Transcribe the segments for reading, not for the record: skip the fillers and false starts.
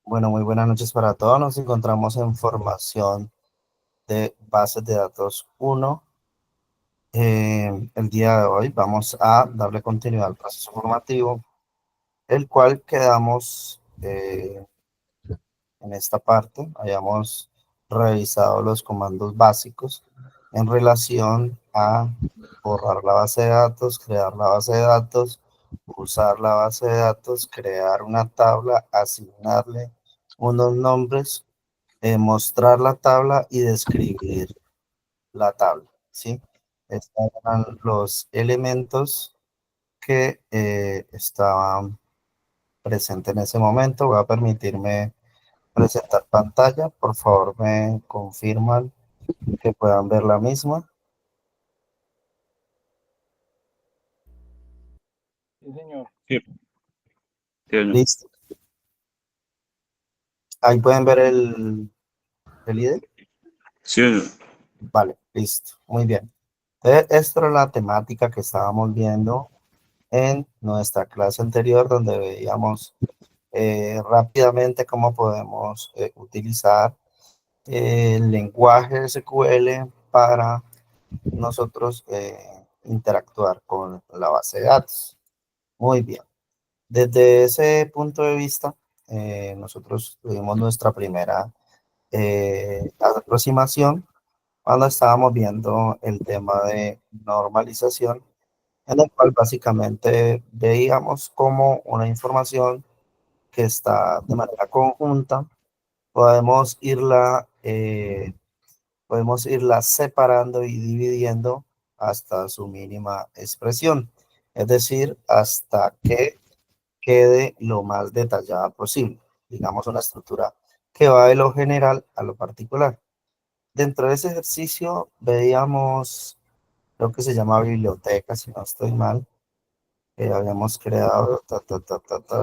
Bueno, muy buenas noches para todos. Nos encontramos en formación de bases de datos uno. El día de hoy vamos a darle continuidad al proceso formativo, el cual quedamos en esta parte. Hayamos revisado los comandos básicos en relación a borrar la base de datos, crear la base de datos, usar la base de datos, crear una tabla, asignarle unos nombres, mostrar la tabla y describir la tabla, ¿sí? Estos eran los elementos que estaban presentes en ese momento. Voy a permitirme presentar pantalla. Por favor, me confirman que puedan ver la misma. Sí, señor. Sí, sí, señor. Listo. Ahí pueden ver el ID. Sí, señor. Vale, listo. Muy bien. Entonces, esta era la temática que estábamos viendo en nuestra clase anterior, donde veíamos rápidamente cómo podemos utilizar el lenguaje SQL para nosotros interactuar con la base de datos. Muy bien. Desde ese punto de vista, nosotros tuvimos nuestra primera aproximación cuando estábamos viendo el tema de normalización, en el cual básicamente veíamos como una información que está de manera conjunta, podemos podemos irla separando y dividiendo hasta su mínima expresión, es decir, hasta que quede lo más detallada posible. Digamos una estructura que va de lo general a lo particular. Dentro de ese ejercicio veíamos lo que se llama biblioteca, si no estoy mal, que habíamos creado,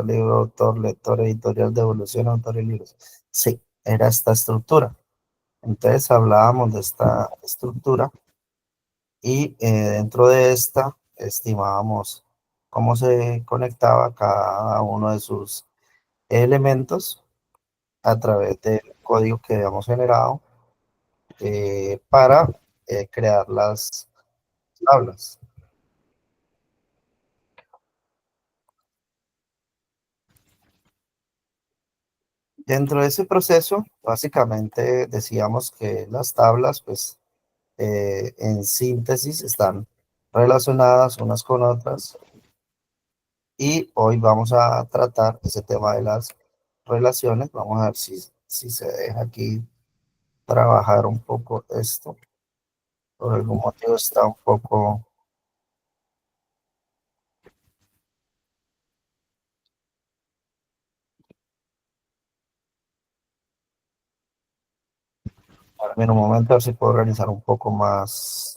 libro, autor, lector, editorial, devolución, autor y libros. Sí, era esta estructura. Entonces hablábamos de esta estructura y dentro de esta estimábamos cómo se conectaba cada uno de sus elementos a través del código que habíamos generado para crear las tablas. Dentro de ese proceso, básicamente decíamos que las tablas, pues, en síntesis están relacionadas unas con otras y hoy vamos a tratar ese tema de las relaciones. Vamos a ver si se deja aquí trabajar un poco esto. Por algún motivo está un poco... En un momento a ver si puedo organizar un poco más.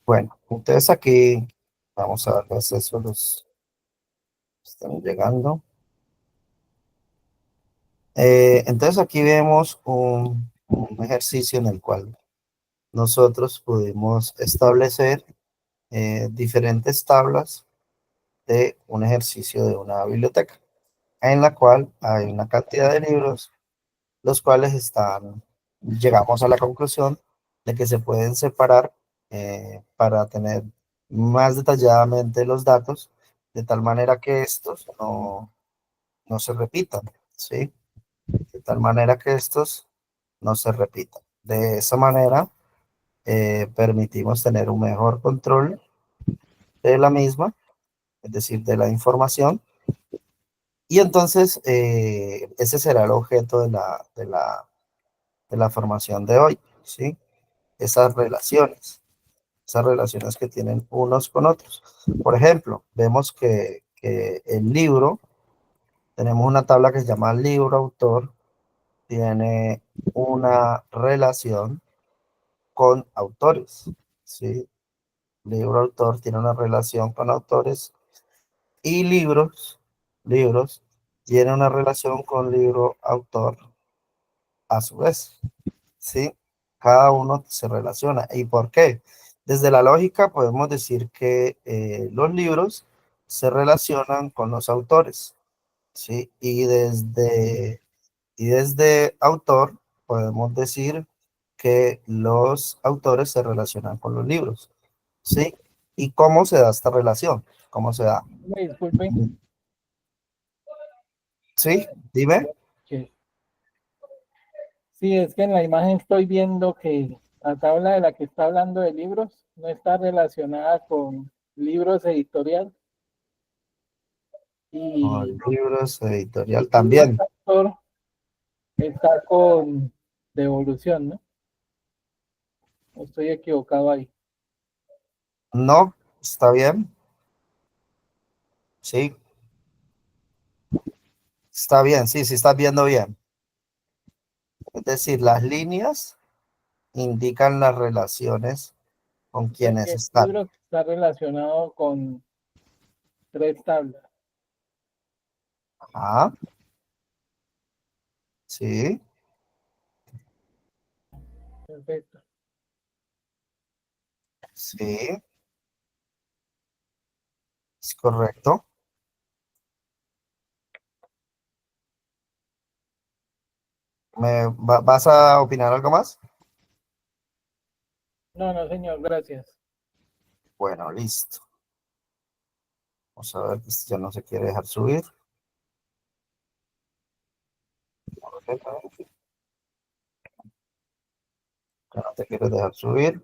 Bueno, entonces aquí vamos a darles eso, los están llegando. Entonces aquí vemos un ejercicio en el cual nosotros pudimos establecer diferentes tablas de un ejercicio de una biblioteca, en la cual hay una cantidad de libros, los cuales llegamos a la conclusión de que se pueden separar para tener más detalladamente los datos, de tal manera que estos no se repitan, ¿sí? De tal manera que estos no se repitan. De esa manera, permitimos tener un mejor control de la misma, es decir, de la información. Y entonces, ese será el objeto de la formación de hoy, ¿sí? Esas relaciones que tienen unos con otros. Por ejemplo, vemos que el libro Tenemos una tabla que se llama libro-autor, tiene una relación con autores, ¿sí? Libro-autor tiene una relación con autores y libros, tiene una relación con libro-autor a su vez, ¿sí? Cada uno se relaciona. ¿Y por qué? Desde la lógica podemos decir que los libros se relacionan con los autores, ¿sí? Y desde autor podemos decir que los autores se relacionan con los libros, ¿sí? ¿Y cómo se da esta relación? ¿Cómo se da? Me disculpen, ¿Sí? Dime. que sí, es que en la imagen estoy viendo que la tabla de la que está hablando de libros no está relacionada con libros editorial Con y libros, editorial libros también. autor está con devolución, ¿no? ¿O estoy equivocado ahí? No, está bien. Sí, está bien. Sí, sí, estás viendo bien. Es decir, las líneas indican las relaciones con Sé quienes que están. libros está relacionado con tres tablas. Ah, sí, Perfecto. sí, es correcto. ¿Vas a opinar algo más? No, no, señor, gracias. Bueno, listo. Vamos a ver si ya no se quiere dejar subir. Ya no te quieres dejar subir.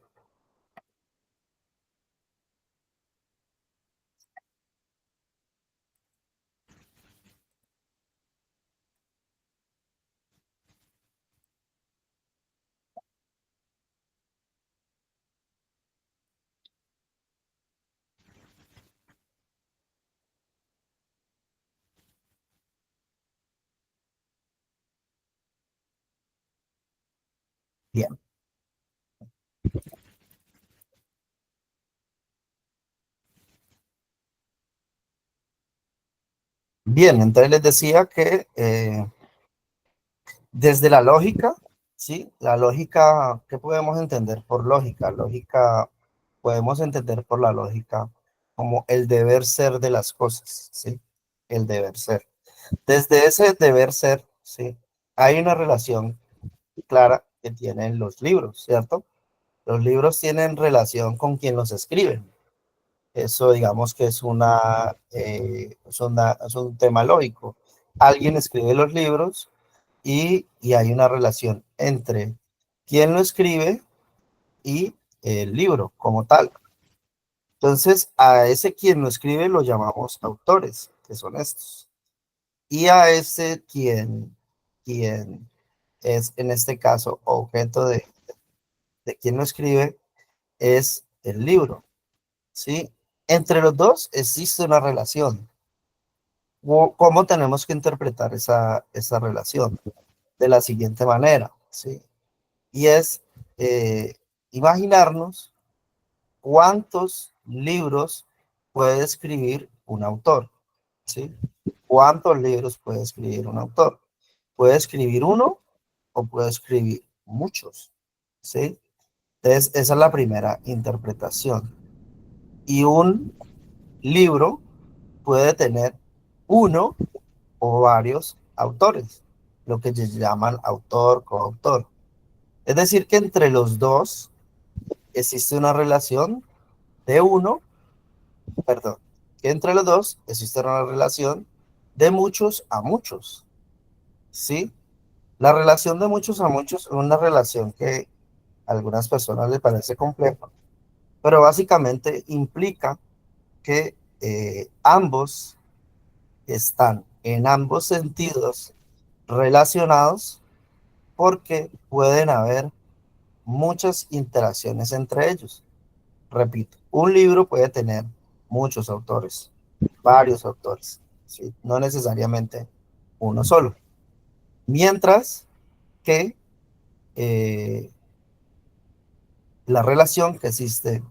Bien. Bien, entonces les decía que desde la lógica, ¿sí? La lógica, ¿qué podemos entender por lógica? Lógica, podemos entender por la lógica como el deber ser de las cosas, ¿sí? El deber ser. Desde ese deber ser, ¿sí? Hay una relación clara que tienen los libros, ¿cierto? Los libros tienen relación con quien los escribe. Eso digamos que es un tema lógico. Alguien escribe los libros y hay una relación entre quien lo escribe y el libro como tal. Entonces, a ese quien lo escribe lo llamamos autores, que son estos. Y a ese quien es en este caso objeto de quien lo escribe es el libro, ¿sí? Entre los dos existe una relación. ¿Cómo tenemos que interpretar esa relación? De la siguiente manera, ¿sí? Y es imaginarnos cuántos libros puede escribir un autor, ¿sí? ¿Cuántos libros puede escribir un autor? Puede escribir uno o puede escribir muchos, ¿sí? Entonces, esa es la primera interpretación. Y un libro puede tener uno o varios autores, lo que se llaman autor, coautor. Es decir, que entre los dos existe una relación de uno, perdón, que entre los dos existe una relación de muchos a muchos, ¿sí? La relación de muchos a muchos es una relación que a algunas personas les parece compleja, pero básicamente implica que ambos están en ambos sentidos relacionados porque pueden haber muchas interacciones entre ellos. Repito, un libro puede tener muchos autores, varios autores, ¿sí? No necesariamente uno solo. Mientras que la relación que existe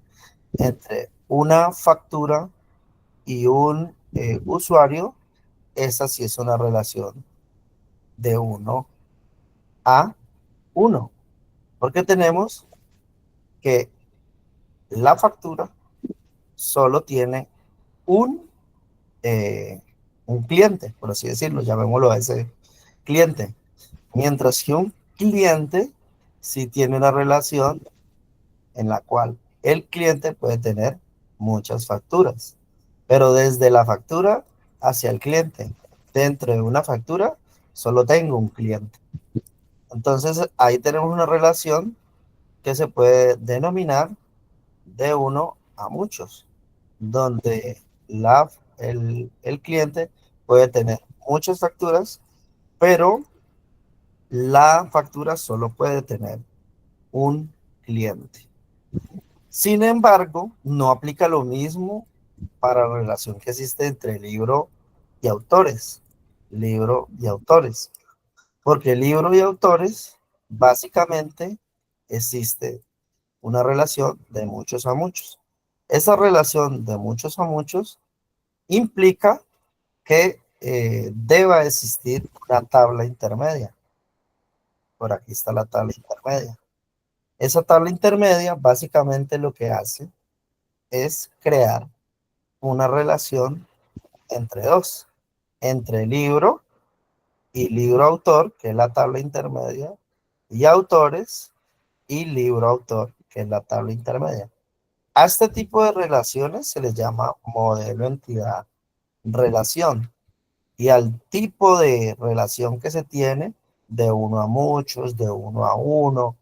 entre una factura y un usuario, esa sí es una relación de 1 a 1, porque tenemos que la factura solo tiene un, un cliente, por así decirlo, llamémoslo a ese cliente, mientras que un cliente sí tiene una relación en la cual el cliente puede tener muchas facturas, pero desde la factura hacia el cliente, dentro de una factura, solo tengo un cliente. Entonces ahí tenemos una relación que se puede denominar de 1 a muchos, donde el cliente puede tener muchas facturas, pero la factura solo puede tener un cliente. Sin embargo, no aplica lo mismo para la relación que existe entre libro y autores. Libro y autores. Porque libro y autores, básicamente, existe una relación de muchos a muchos. Esa relación de muchos a muchos implica que deba existir una tabla intermedia. Por aquí está la tabla intermedia. Esa tabla intermedia básicamente lo que hace es crear una relación entre dos, entre libro y libro autor, que es la tabla intermedia, y autores y libro autor, que es la tabla intermedia. A este tipo de relaciones se les llama modelo entidad relación, y al tipo de relación que se tiene de 1 a muchos, de 1 a 1,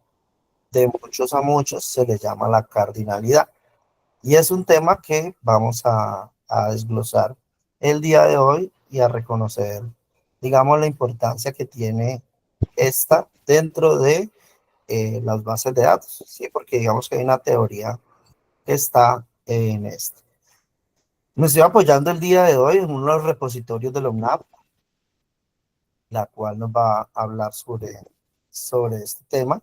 de muchos a muchos, se le llama la cardinalidad. Y es un tema que vamos a desglosar el día de hoy y a reconocer, digamos, la importancia que tiene esta dentro de las bases de datos, ¿sí? Porque digamos que hay una teoría que está en esto. Me estoy apoyando el día de hoy en uno de los repositorios de la UNAP, la cual nos va a hablar sobre este tema,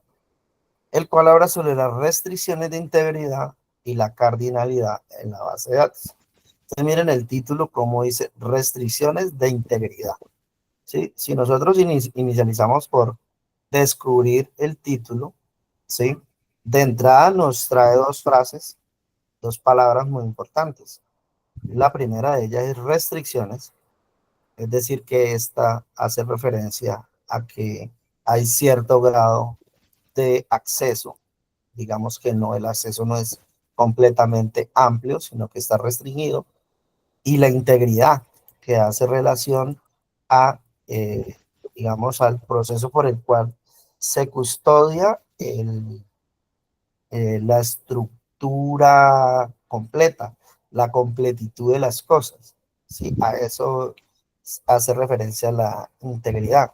el cual habla sobre las restricciones de integridad y la cardinalidad en la base de datos. Entonces miren el título como dice restricciones de integridad. ¿Sí? Si nosotros inicializamos por descubrir el título, ¿sí? De entrada nos trae dos frases, dos palabras muy importantes. La primera de ellas es restricciones, es decir, que esta hace referencia a que hay cierto grado de acceso. Digamos que no, el acceso no es completamente amplio, sino que está restringido. Y la integridad, que hace relación a, digamos, al proceso por el cual se custodia la estructura completa, la completitud de las cosas. ¿Sí? A eso hace referencia la integridad.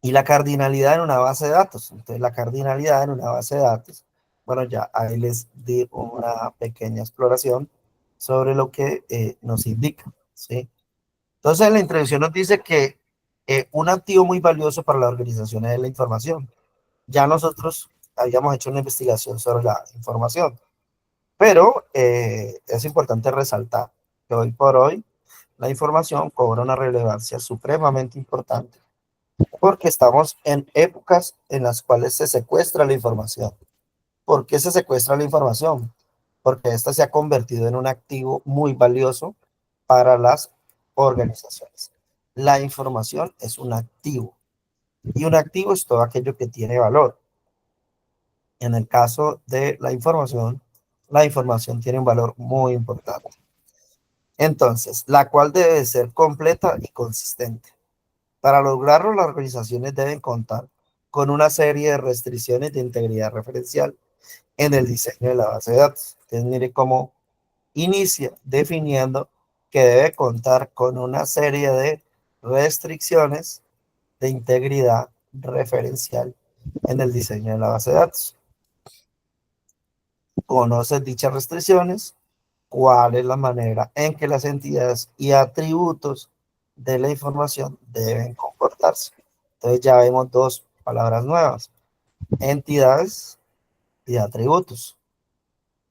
Y la cardinalidad en una base de datos. Entonces, la cardinalidad en una base de datos, bueno, ya ahí les di una pequeña exploración sobre lo que nos indica, ¿sí? Entonces, en la introducción nos dice que un activo muy valioso para la organización es la información. Ya nosotros habíamos hecho una investigación sobre la información, pero es importante resaltar que hoy por hoy la información cobra una relevancia supremamente importante porque estamos en épocas en las cuales se secuestra la información. ¿Por qué se secuestra la información? Porque esta se ha convertido en un activo muy valioso para las organizaciones. La información es un activo y un activo es todo aquello que tiene valor. En el caso de la información tiene un valor muy importante. Entonces, la cual debe ser completa y consistente. Para lograrlo, las organizaciones deben contar con una serie de restricciones de integridad referencial en el diseño de la base de datos. Entonces, mire cómo inicia definiendo que debe contar con una serie de restricciones de integridad referencial en el diseño de la base de datos. Conoce dichas restricciones, cuál es la manera en que las entidades y atributos de la información deben comportarse. Entonces ya vemos dos palabras nuevas: entidades y atributos.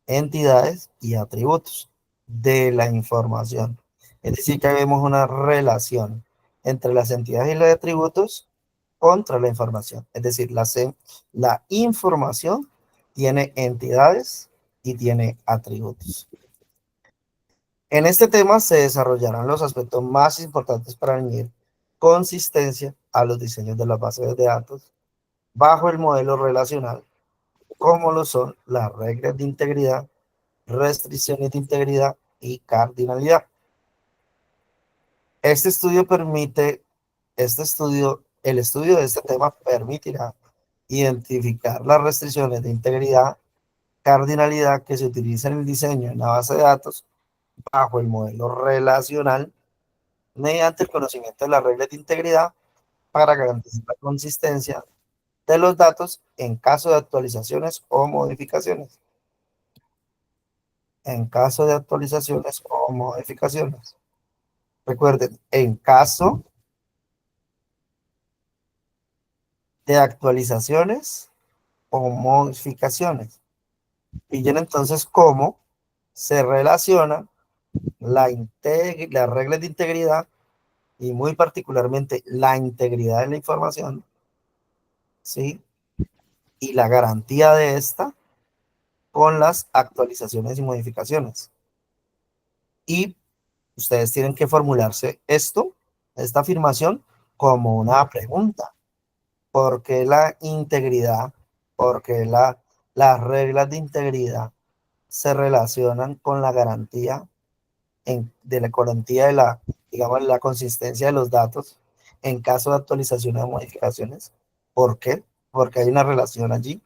Entidades y atributos de la información. Es decir, que vemos una relación entre las entidades y los atributos contra la información. Es decir, la información tiene entidades y tiene atributos. En este tema se desarrollarán los aspectos más importantes para añadir consistencia a los diseños de las bases de datos bajo el modelo relacional, como lo son las reglas de integridad, restricciones de integridad y cardinalidad. El estudio de este tema permitirá identificar las restricciones de integridad, cardinalidad que se utilizan en el diseño de una base de datos bajo el modelo relacional mediante el conocimiento de las reglas de integridad para garantizar la consistencia de los datos en caso de actualizaciones o modificaciones. En caso de actualizaciones o modificaciones. Recuerden, en caso de actualizaciones o modificaciones. Pillen entonces cómo se relaciona las reglas de integridad y muy particularmente la integridad de la información, ¿sí? Y la garantía de esta con las actualizaciones y modificaciones. Y ustedes tienen que formularse esta afirmación, como una pregunta. ¿Por qué la integridad? ¿Por qué las reglas de integridad se relacionan con la garantía digamos, la consistencia de los datos en caso de actualizaciones o modificaciones? ¿Por qué? Porque hay una relación allí.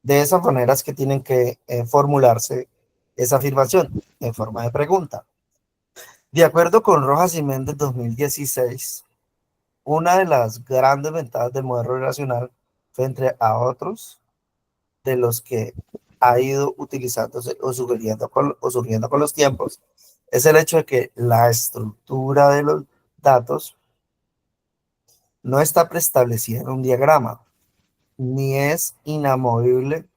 De esas maneras que tienen que formularse esa afirmación en forma de pregunta. De acuerdo con Rojas y Méndez 2016, una de las grandes ventajas del modelo relacional frente a otros de los que ha ido utilizándose o surgiendo con los tiempos es el hecho de que la estructura de los datos no está preestablecida en un diagrama, ni es inamovible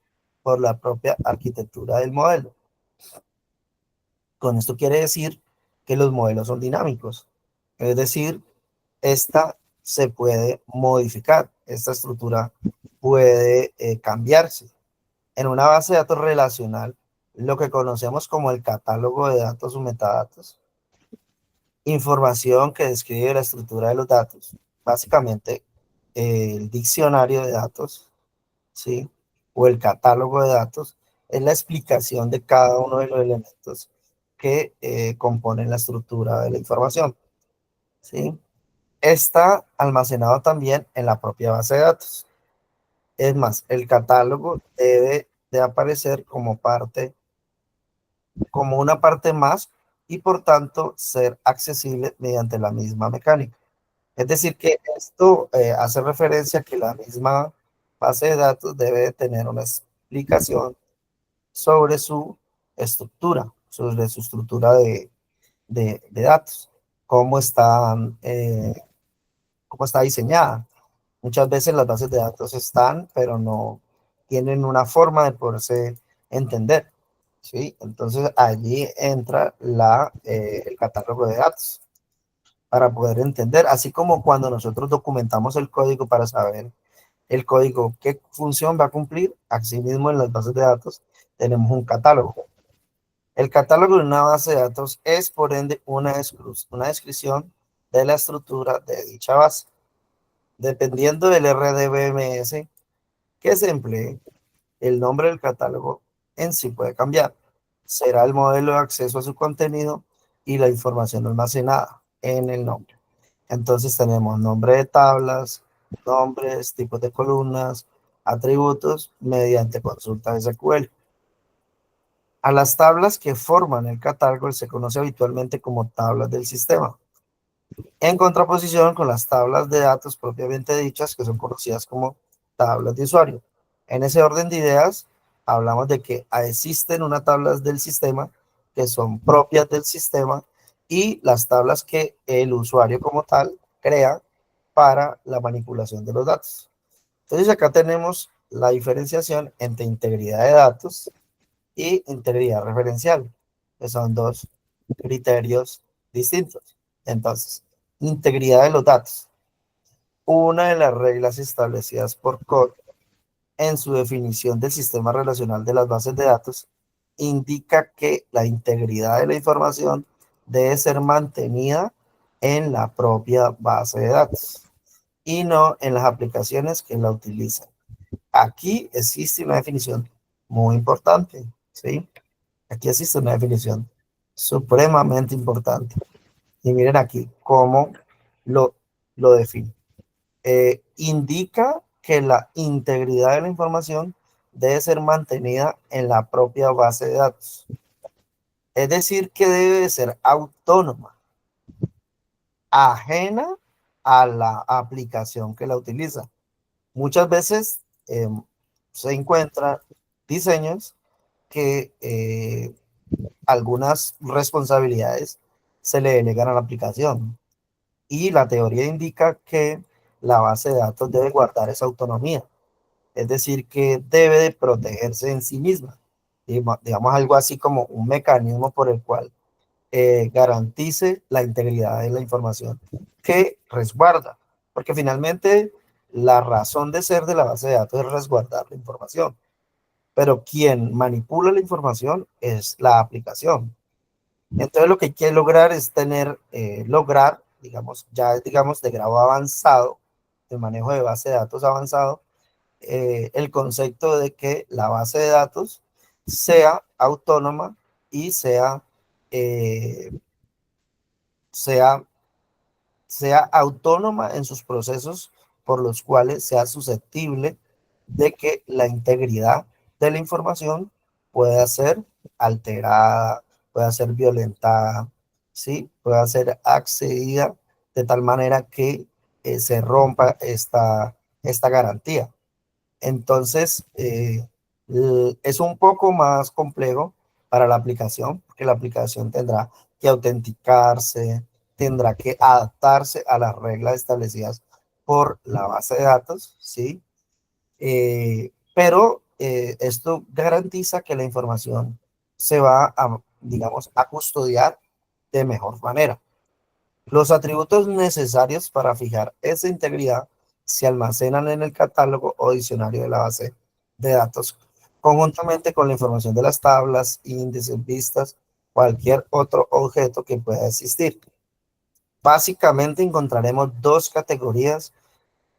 por la propia arquitectura del modelo. Con esto quiere decir que los modelos son dinámicos, es decir, esta se puede modificar, esta estructura puede cambiarse. En una base de datos relacional, lo que conocemos como el catálogo de datos o metadatos, información que describe la estructura de los datos, básicamente el diccionario de datos, ¿sí? O el catálogo de datos, es la explicación de cada uno de los elementos que componen la estructura de la información, ¿sí? Está almacenado también en la propia base de datos. Es más, el catálogo debe de aparecer como una parte más y por tanto ser accesible mediante la misma mecánica. Es decir, que esto hace referencia a que la misma base de datos debe tener una explicación sobre su estructura, sobre su estructura de datos, cómo está diseñada. Muchas veces las bases de datos están, pero no tienen una forma de poderse entender, ¿sí? Entonces allí entra el catálogo de datos para poder entender, así como cuando nosotros documentamos el código para saber el código qué función va a cumplir, asimismo en las bases de datos tenemos un catálogo. El catálogo de una base de datos es, por ende, una descripción de la estructura de dicha base. Dependiendo del RDBMS que se emplee, el nombre del catálogo en sí puede cambiar. Será el modelo de acceso a su contenido y la información almacenada en el nombre. Entonces tenemos nombre de tablas, nombres, tipos de columnas, atributos mediante consulta SQL. A las tablas que forman el catálogo se conoce habitualmente como tablas del sistema, en contraposición con las tablas de datos propiamente dichas, que son conocidas como tablas de usuario. En ese orden de ideas, hablamos de que existen unas tablas del sistema que son propias del sistema y las tablas que el usuario como tal crea para la manipulación de los datos. Entonces acá tenemos la diferenciación entre integridad de datos y integridad referencial, que son dos criterios distintos. Entonces, integridad de los datos. Una de las reglas establecidas por CORE en su definición del sistema relacional de las bases de datos indica que la integridad de la información debe ser mantenida en la propia base de datos y no en las aplicaciones que la utilizan. Aquí existe una definición muy importante, ¿sí? Aquí existe una definición supremamente importante. Y miren aquí cómo lo, lo define. Indica que la integridad de la información debe ser mantenida en la propia base de datos. Es decir, que debe ser autónoma, ajena a la aplicación que la utiliza. Muchas veces se encuentran diseños que algunas responsabilidades se le delegan a la aplicación. Y la teoría indica que la base de datos debe guardar esa autonomía. Es decir, que debe de protegerse en sí misma. Digamos algo así como un mecanismo por el cual garantice la integridad de la información que resguarda. Porque finalmente la razón de ser de la base de datos es resguardar la información. Pero quien manipula la información es la aplicación. Entonces lo que hay que lograr es lograr, digamos, ya digamos de grado avanzado, de manejo de base de datos avanzado, el concepto de que la base de datos sea autónoma y eh, sea, sea autónoma en sus procesos por los cuales sea susceptible de que la integridad de la información pueda ser alterada, pueda ser violentada, ¿sí? Pueda ser accedida de tal manera que se rompa esta garantía. Entonces, es un poco más complejo para la aplicación, porque la aplicación tendrá que autenticarse, tendrá que adaptarse a las reglas establecidas por la base de datos, ¿sí? Pero esto garantiza que la información se va a, digamos, a custodiar de mejor manera. Los atributos necesarios para fijar esa integridad se almacenan en el catálogo o diccionario de la base de datos, conjuntamente con la información de las tablas, índices, vistas, cualquier otro objeto que pueda existir. Básicamente encontraremos dos categorías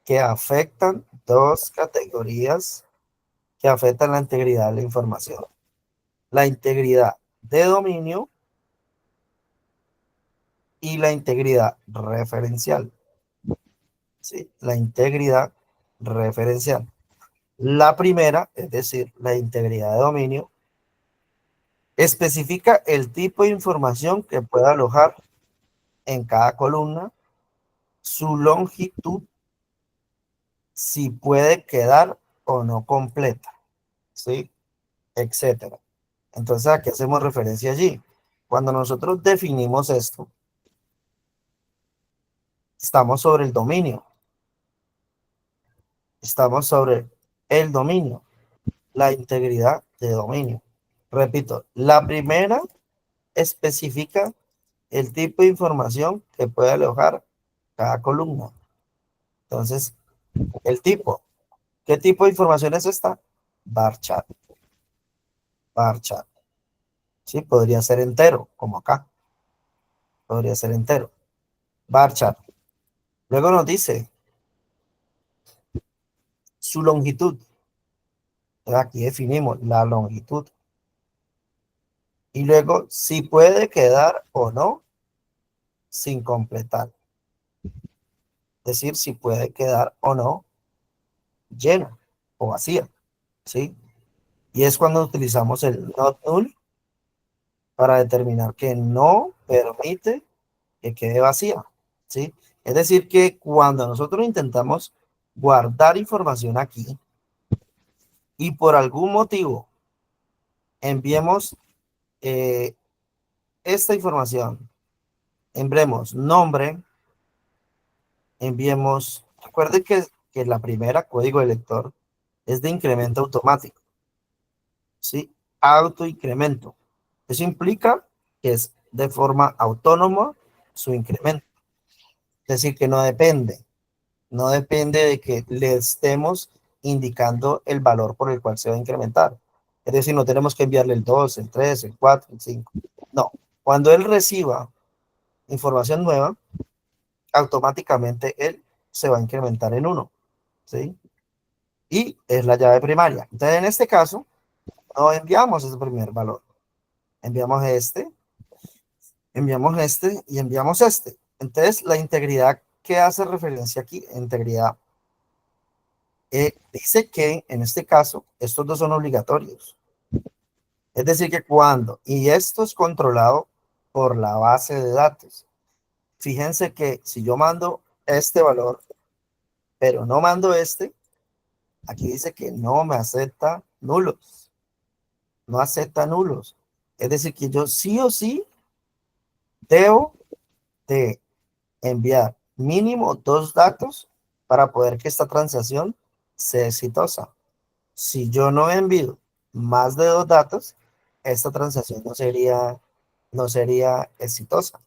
que afectan la integridad de la información. La integridad de dominio y la integridad referencial. ¿Sí? La integridad referencial. La primera, es decir, la integridad de dominio, especifica el tipo de información que puede alojar en cada columna, su longitud, si puede quedar o no completa, ¿sí? Etcétera. Entonces, ¿a qué hacemos referencia allí? Cuando nosotros definimos esto, estamos sobre el dominio. Estamos sobre el dominio, la integridad de dominio. Repito, la primera especifica el tipo de información que puede alojar cada columna. Entonces, el tipo. ¿Qué tipo de información es esta? Varchar. Varchar. Sí, podría ser entero, como acá. Podría ser entero. Varchar. Luego nos dice su longitud. Aquí definimos la longitud. Y luego, si puede quedar o no sin completar. Es decir, si puede quedar o no llena o vacía. ¿Sí? Y es cuando utilizamos el not null para determinar que no permite que quede vacía, ¿sí? Es decir, que cuando nosotros intentamos guardar información aquí y por algún motivo enviemos esta información enviemos nombre, enviemos, recuerden que la primera código de lector es de incremento automático, ¿sí? Autoincremento. Eso implica que es de forma autónoma su incremento. Es decir, que no depende de que le estemos indicando el valor por el cual se va a incrementar. Es decir, no tenemos que enviarle el 2, el 3, el 4, el 5. No, cuando él reciba información nueva, automáticamente él se va a incrementar en 1, ¿sí? Y es la llave primaria. Entonces, en este caso, no enviamos ese primer valor. Enviamos este y enviamos este. Entonces, la integridad que hace referencia aquí, integridad, dice que en este caso, estos dos son obligatorios. Es decir, que cuando, y esto es controlado por la base de datos. Fíjense que si yo mando este valor, pero no mando este, aquí dice que no me acepta nulos. No acepta nulos. Es decir, que yo sí o sí debo de enviar mínimo 2 datos para poder que esta transacción sea exitosa. Si yo no envío más de 2 datos, esta transacción no sería exitosa.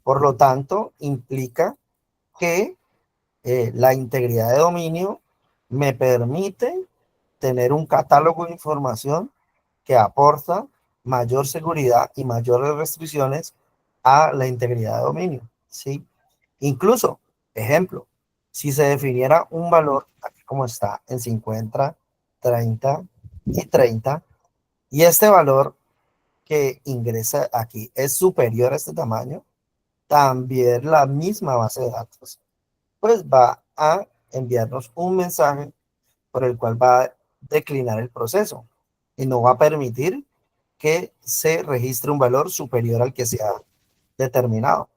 Por lo tanto, implica que la integridad de dominio me permite tener un catálogo de información que aporta mayor seguridad y mayores restricciones a la integridad de dominio, ¿sí? Incluso, ejemplo, si se definiera un valor, aquí como está, en 50, 30 y 30, y este valor que ingresa aquí es superior a este tamaño, también la misma base de datos, pues va a enviarnos un mensaje por el cual va a declinar el proceso y no va a permitir que se registre un valor superior al que se ha determinado.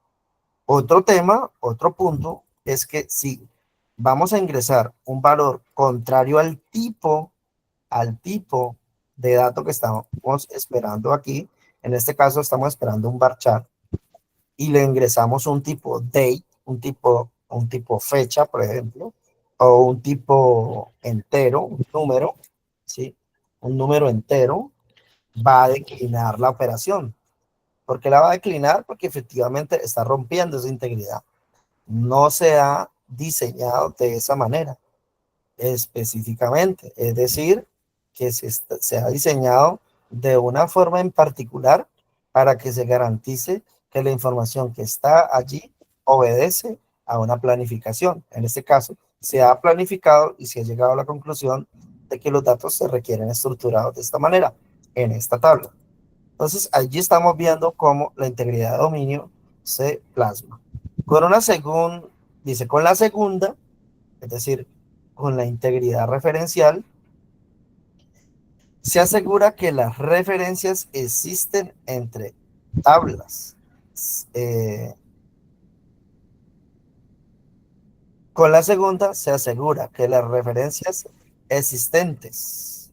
Otro tema, otro punto, es que si vamos a ingresar un valor contrario al tipo de dato que estamos esperando aquí, en este caso estamos esperando un varchar, y le ingresamos un tipo date, un tipo fecha, por ejemplo, o un tipo entero, un número, ¿sí? Un número entero, va a declinar la operación. ¿Por qué la va a declinar? Porque efectivamente está rompiendo esa integridad. No se ha diseñado de esa manera específicamente. Es decir, que se ha diseñado de una forma en particular para que se garantice que la información que está allí obedece a una planificación. En este caso, se ha planificado y se ha llegado a la conclusión de que los datos se requieren estructurados de esta manera, en esta tabla. Entonces, allí estamos viendo cómo la integridad de dominio se plasma. Dice, con la segunda, es decir, con la integridad referencial, se asegura que las referencias existen entre tablas. Eh, con la segunda, se asegura que las referencias existentes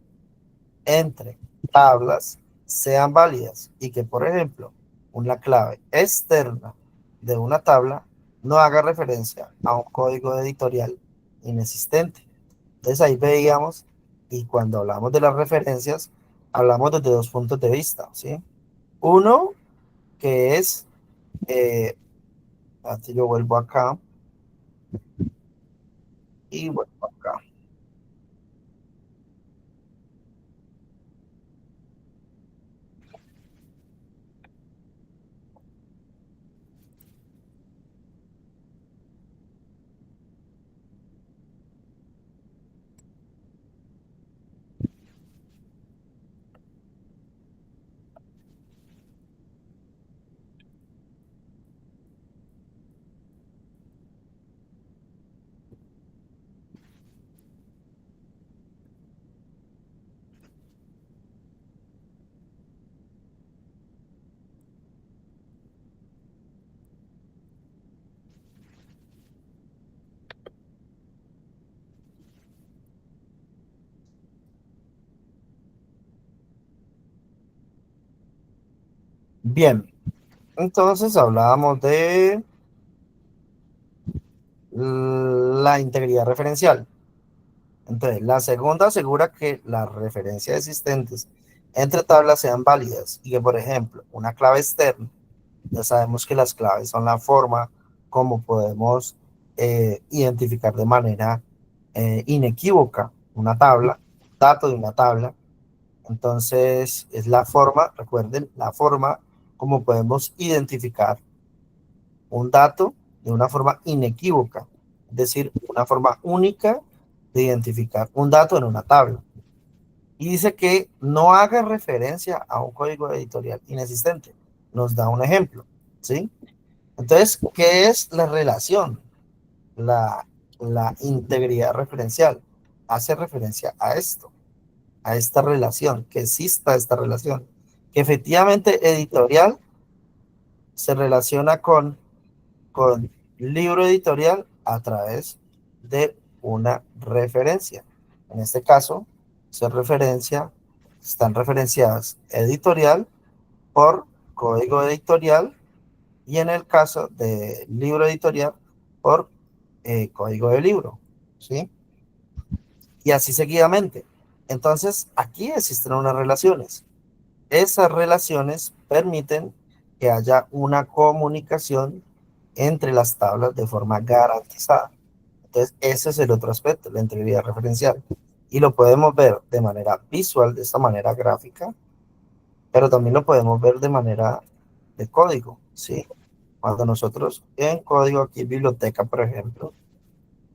entre tablas sean válidas y que, por ejemplo, una clave externa de una tabla no haga referencia a un código editorial inexistente. Entonces ahí veíamos, y cuando hablamos de las referencias, hablamos desde 2 puntos de vista, ¿sí? Uno, que es, así yo vuelvo acá y vuelvo acá. Bien, Entonces hablábamos de la integridad referencial. Entonces, la segunda asegura que las referencias existentes entre tablas sean válidas y que, por ejemplo, una clave externa, ya sabemos que las claves son la forma como podemos identificar de manera inequívoca una tabla, dato de una tabla. Entonces, es la forma, recuerden, la forma como podemos identificar un dato de una forma inequívoca, es decir, una forma única de identificar un dato en una tabla. Y dice que no haga referencia a un código editorial inexistente. Nos da un ejemplo, ¿sí? Entonces, ¿qué es la relación? La integridad referencial hace referencia a esto, a esta relación, que exista esta relación, que efectivamente editorial se relaciona con libro editorial a través de una referencia. En este caso, están referenciadas editorial por código editorial y en el caso de libro editorial por código de libro, ¿sí? Y así seguidamente. Entonces, aquí existen unas relaciones. Esas relaciones permiten que haya una comunicación entre las tablas de forma garantizada. Entonces, ese es el otro aspecto, la integridad referencial. Y lo podemos ver de manera visual, de esta manera gráfica, pero también lo podemos ver de manera de código, ¿sí? Cuando nosotros en código, aquí en biblioteca, por ejemplo,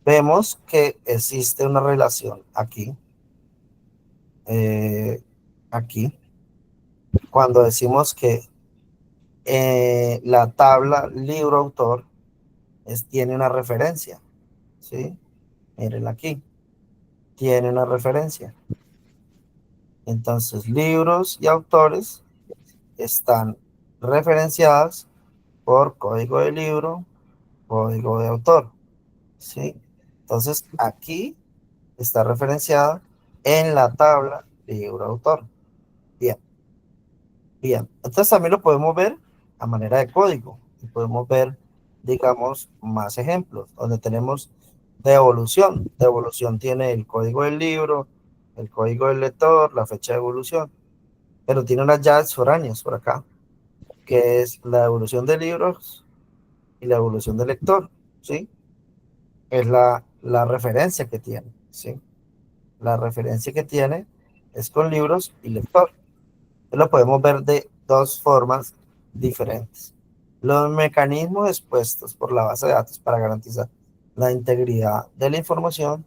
vemos que existe una relación aquí, eh, aquí, cuando decimos que la tabla libro-autor tiene una referencia, ¿sí? Miren aquí, tiene una referencia. Entonces, libros y autores están referenciadas por código de libro, código de autor, ¿sí? Entonces, aquí está referenciada en la tabla libro-autor. Bien, bien. Entonces, también lo podemos ver a manera de código. Y podemos ver, digamos, más ejemplos, donde tenemos devolución. Devolución tiene el código del libro, el código del lector, la fecha de evolución, pero tiene unas llaves foráneas por acá, que es la evolución de libros y la evolución del lector, ¿sí? Es la referencia que tiene, ¿sí? La referencia que tiene es con libros y lector. Lo podemos ver de dos formas diferentes. Los mecanismos expuestos por la base de datos para garantizar la integridad de la información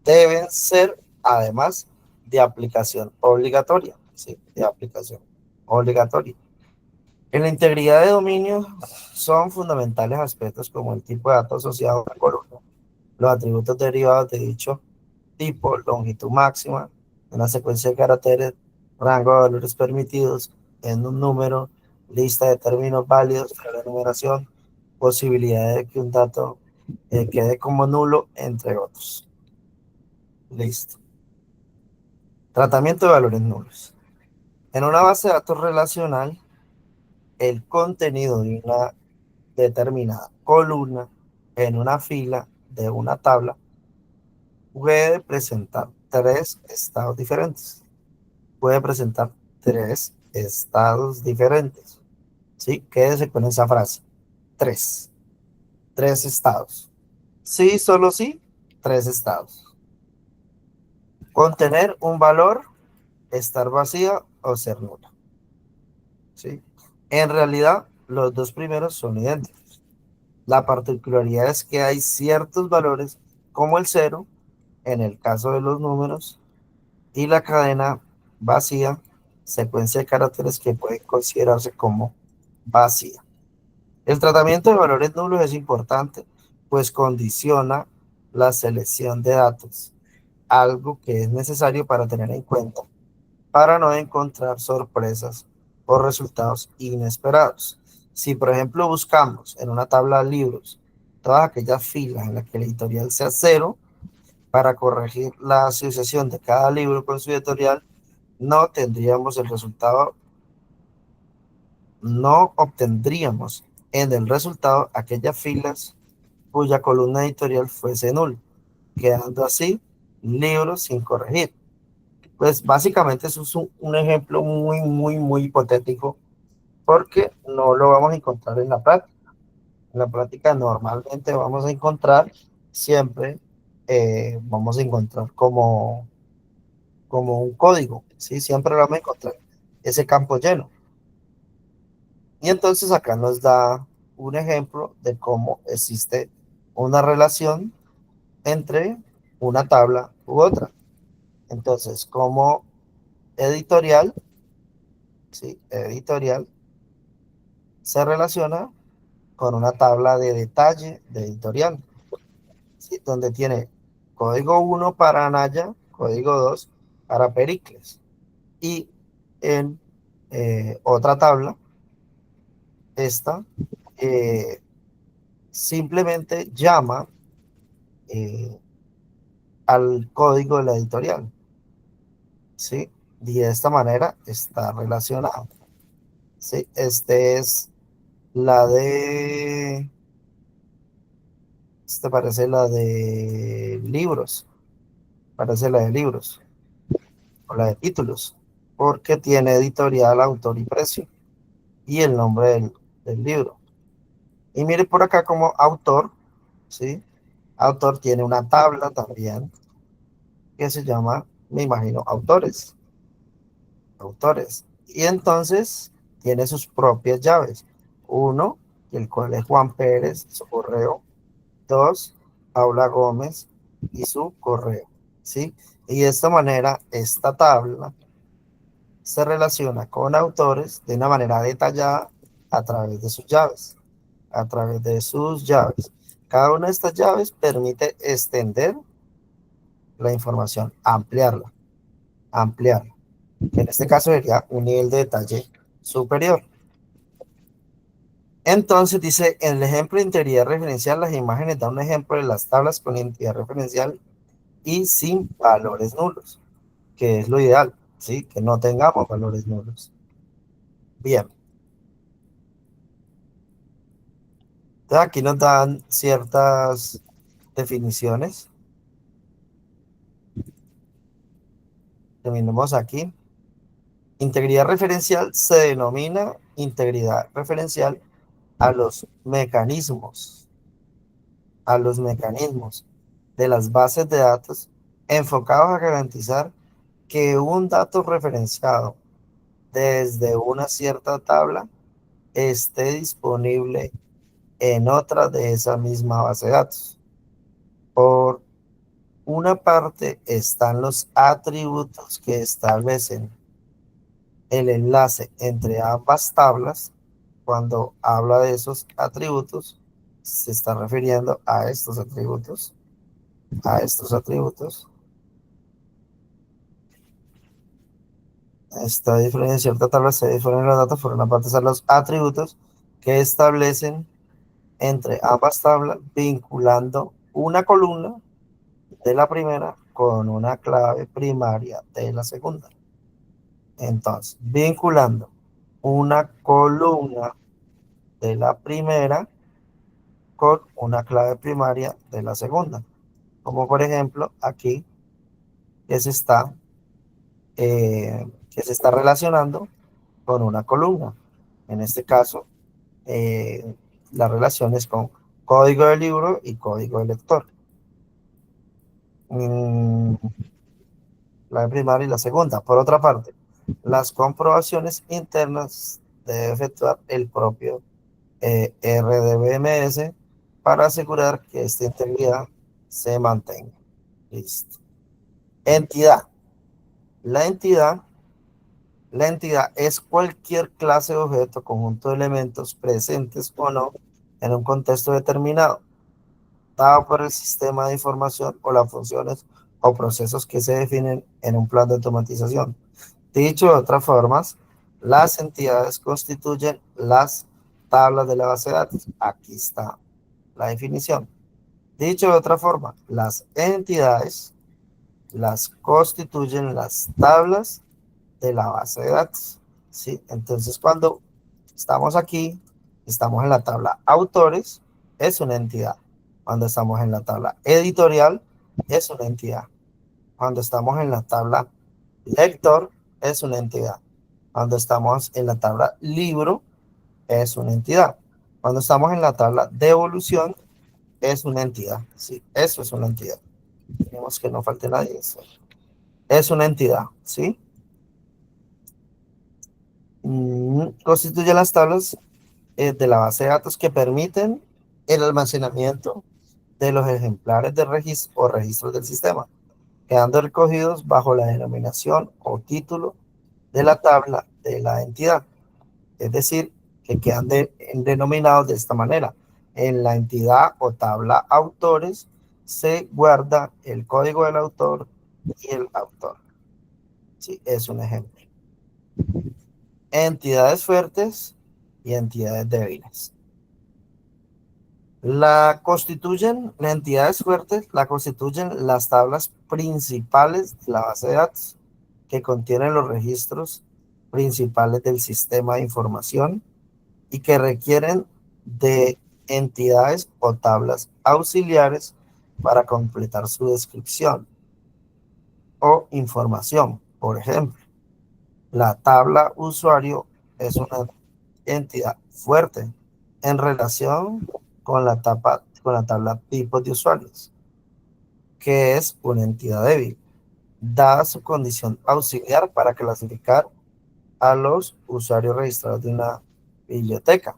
deben ser, además, de aplicación obligatoria, ¿sí? De aplicación obligatoria. En la integridad de dominio son fundamentales aspectos como el tipo de datos asociado a la columna, los atributos derivados de dicho tipo, longitud máxima, una secuencia de caracteres, rango de valores permitidos en un número, lista de términos válidos para la numeración, posibilidad de que un dato quede como nulo, entre otros. Listo. Tratamiento de valores nulos. En una base de datos relacional, el contenido de una determinada columna en una fila de una tabla puede presentar tres estados diferentes. Puede presentar tres estados diferentes. ¿Sí? Quédese con esa frase. Tres. Tres estados. Sí, solo sí, tres estados. Contener un valor, estar vacía o ser nula. ¿Sí? En realidad, los dos primeros son idénticos. La particularidad es que hay ciertos valores, como el cero, en el caso de los números, y la cadena vacía, secuencia de caracteres que puede considerarse como vacía. El tratamiento de valores nulos es importante, pues condiciona la selección de datos, algo que es necesario para tener en cuenta, para no encontrar sorpresas o resultados inesperados. Si, por ejemplo, buscamos en una tabla de libros todas aquellas filas en las que el editorial sea cero, para corregir la asociación de cada libro con su editorial, no tendríamos el resultado no obtendríamos en el resultado aquellas filas cuya columna editorial fuese nula, quedando así libros sin corregir. Pues básicamente eso es un ejemplo muy hipotético, porque no lo vamos a encontrar en la práctica. En la práctica normalmente vamos a encontrar siempre, vamos a encontrar como un código, ¿sí? Siempre lo vamos a encontrar ese campo lleno. Y entonces acá nos da un ejemplo de cómo existe una relación entre una tabla u otra. Entonces, como editorial, ¿sí? Editorial se relaciona con una tabla de detalle de editorial, ¿sí? Donde tiene código 1 para Anaya, código 2 para Pericles. Y en otra tabla, esta simplemente llama eh, al código de la editorial, ¿sí? Y de esta manera está relacionado, ¿sí? Este es la de, este parece la de libros, parece la de libros, o la de títulos, porque tiene editorial, autor y precio, y el nombre del libro. Y mire por acá como autor, ¿sí? Autor tiene una tabla también que se llama, me imagino, autores. Autores. Y entonces tiene sus propias llaves. Uno, el cual es Juan Pérez, su correo. Dos, Paula Gómez y su correo. ¿Sí? Y de esta manera, esta tabla se relaciona con autores de una manera detallada a través de sus llaves. A través de sus llaves. Cada una de estas llaves permite extender la información, ampliarla, que en este caso sería un nivel de detalle superior. Entonces dice, en el ejemplo de integridad referencial, las imágenes dan un ejemplo de las tablas con identidad referencial y sin valores nulos, que es lo ideal, ¿sí? Que no tengamos valores nulos. Bien. Entonces aquí nos dan ciertas definiciones. Terminamos aquí. Integridad referencial se denomina integridad referencial a los mecanismos de las bases de datos enfocados a garantizar que un dato referenciado desde una cierta tabla esté disponible en otra de esa misma base de datos. Por una parte están los atributos que establecen el enlace entre ambas tablas. Cuando habla de esos atributos, se está refiriendo a estos atributos, a estos atributos. Esta diferencia, cierta tabla se diferencian los datos. Por una parte están los atributos que establecen entre ambas tablas, vinculando una columna de la primera con una clave primaria de la segunda. Entonces, vinculando una columna de la primera con una clave primaria de la segunda. Como por ejemplo, aquí que que se está relacionando con una columna. En este caso, la relación es con código de libro y código de lector. La primera y la segunda. Por otra parte, las comprobaciones internas debe efectuar el propio RDBMS para asegurar que esta integridad se mantenga. Listo. Entidad. La entidad La entidad es cualquier clase de objeto, conjunto de elementos presentes o no en un contexto determinado, dado por el sistema de información o las funciones o procesos que se definen en un plan de automatización. Dicho de otras formas, las entidades constituyen las tablas de la base de datos. Aquí está la definición. Dicho de otra forma, las entidades las constituyen las tablas de la base de datos. ¿Sí? Entonces, cuando estamos aquí, estamos en la tabla autores, es una entidad. Cuando estamos en la tabla editorial, es una entidad. Cuando estamos en la tabla lector, es una entidad. Cuando estamos en la tabla libro, es una entidad. Cuando estamos en la tabla de evolución, es una entidad. Sí, eso es una entidad. Tenemos que no falte nadie. Eso es una entidad, ¿sí? Constituye las tablas de la base de datos que permiten el almacenamiento de los ejemplares de registro o registros del sistema, quedando recogidos bajo la denominación o título de la tabla de la entidad. Es decir, que quedan denominados de esta manera. En la entidad o tabla autores se guarda el código del autor y el autor. Sí, es un ejemplo. Entidades fuertes y entidades débiles. Las entidades fuertes la constituyen las tablas principales de la base de datos que contienen los registros principales del sistema de información y que requieren de entidades o tablas auxiliares para completar su descripción o información. Por ejemplo, la tabla usuario es una entidad fuerte en relación con con la tabla tipos de usuarios, que es una entidad débil, dada su condición auxiliar para clasificar a los usuarios registrados de una biblioteca.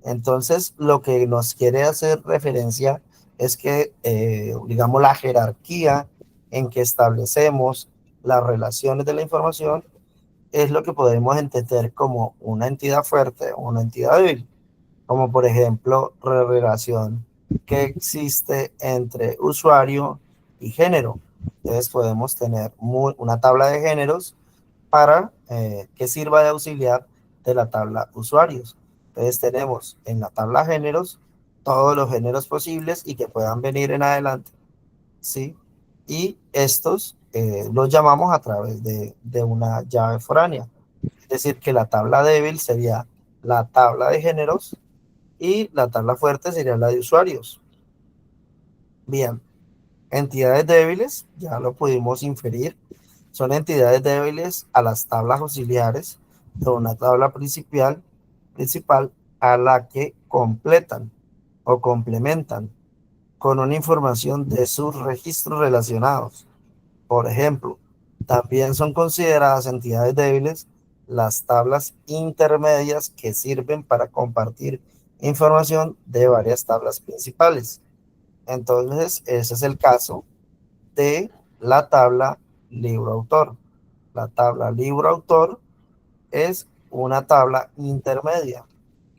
Entonces, lo que nos quiere hacer referencia es que, digamos, la jerarquía en que establecemos las relaciones de la información es lo que podemos entender como una entidad fuerte o una entidad débil, como por ejemplo la relación que existe entre usuario y género. Entonces podemos tener una tabla de géneros para que sirva de auxiliar de la tabla usuarios. Entonces tenemos en la tabla géneros todos los géneros posibles y que puedan venir en adelante, ¿sí? Y estos los llamamos a través de una llave foránea. Es decir, que la tabla débil sería la tabla de géneros y la tabla fuerte sería la de usuarios. Bien, entidades débiles, ya lo pudimos inferir, son entidades débiles a las tablas auxiliares de una tabla principal a la que completan o complementan con una información de sus registros relacionados. Por ejemplo, también son consideradas entidades débiles las tablas intermedias que sirven para compartir información de varias tablas principales. Entonces, ese es el caso de la tabla libro-autor. La tabla libro-autor es una tabla intermedia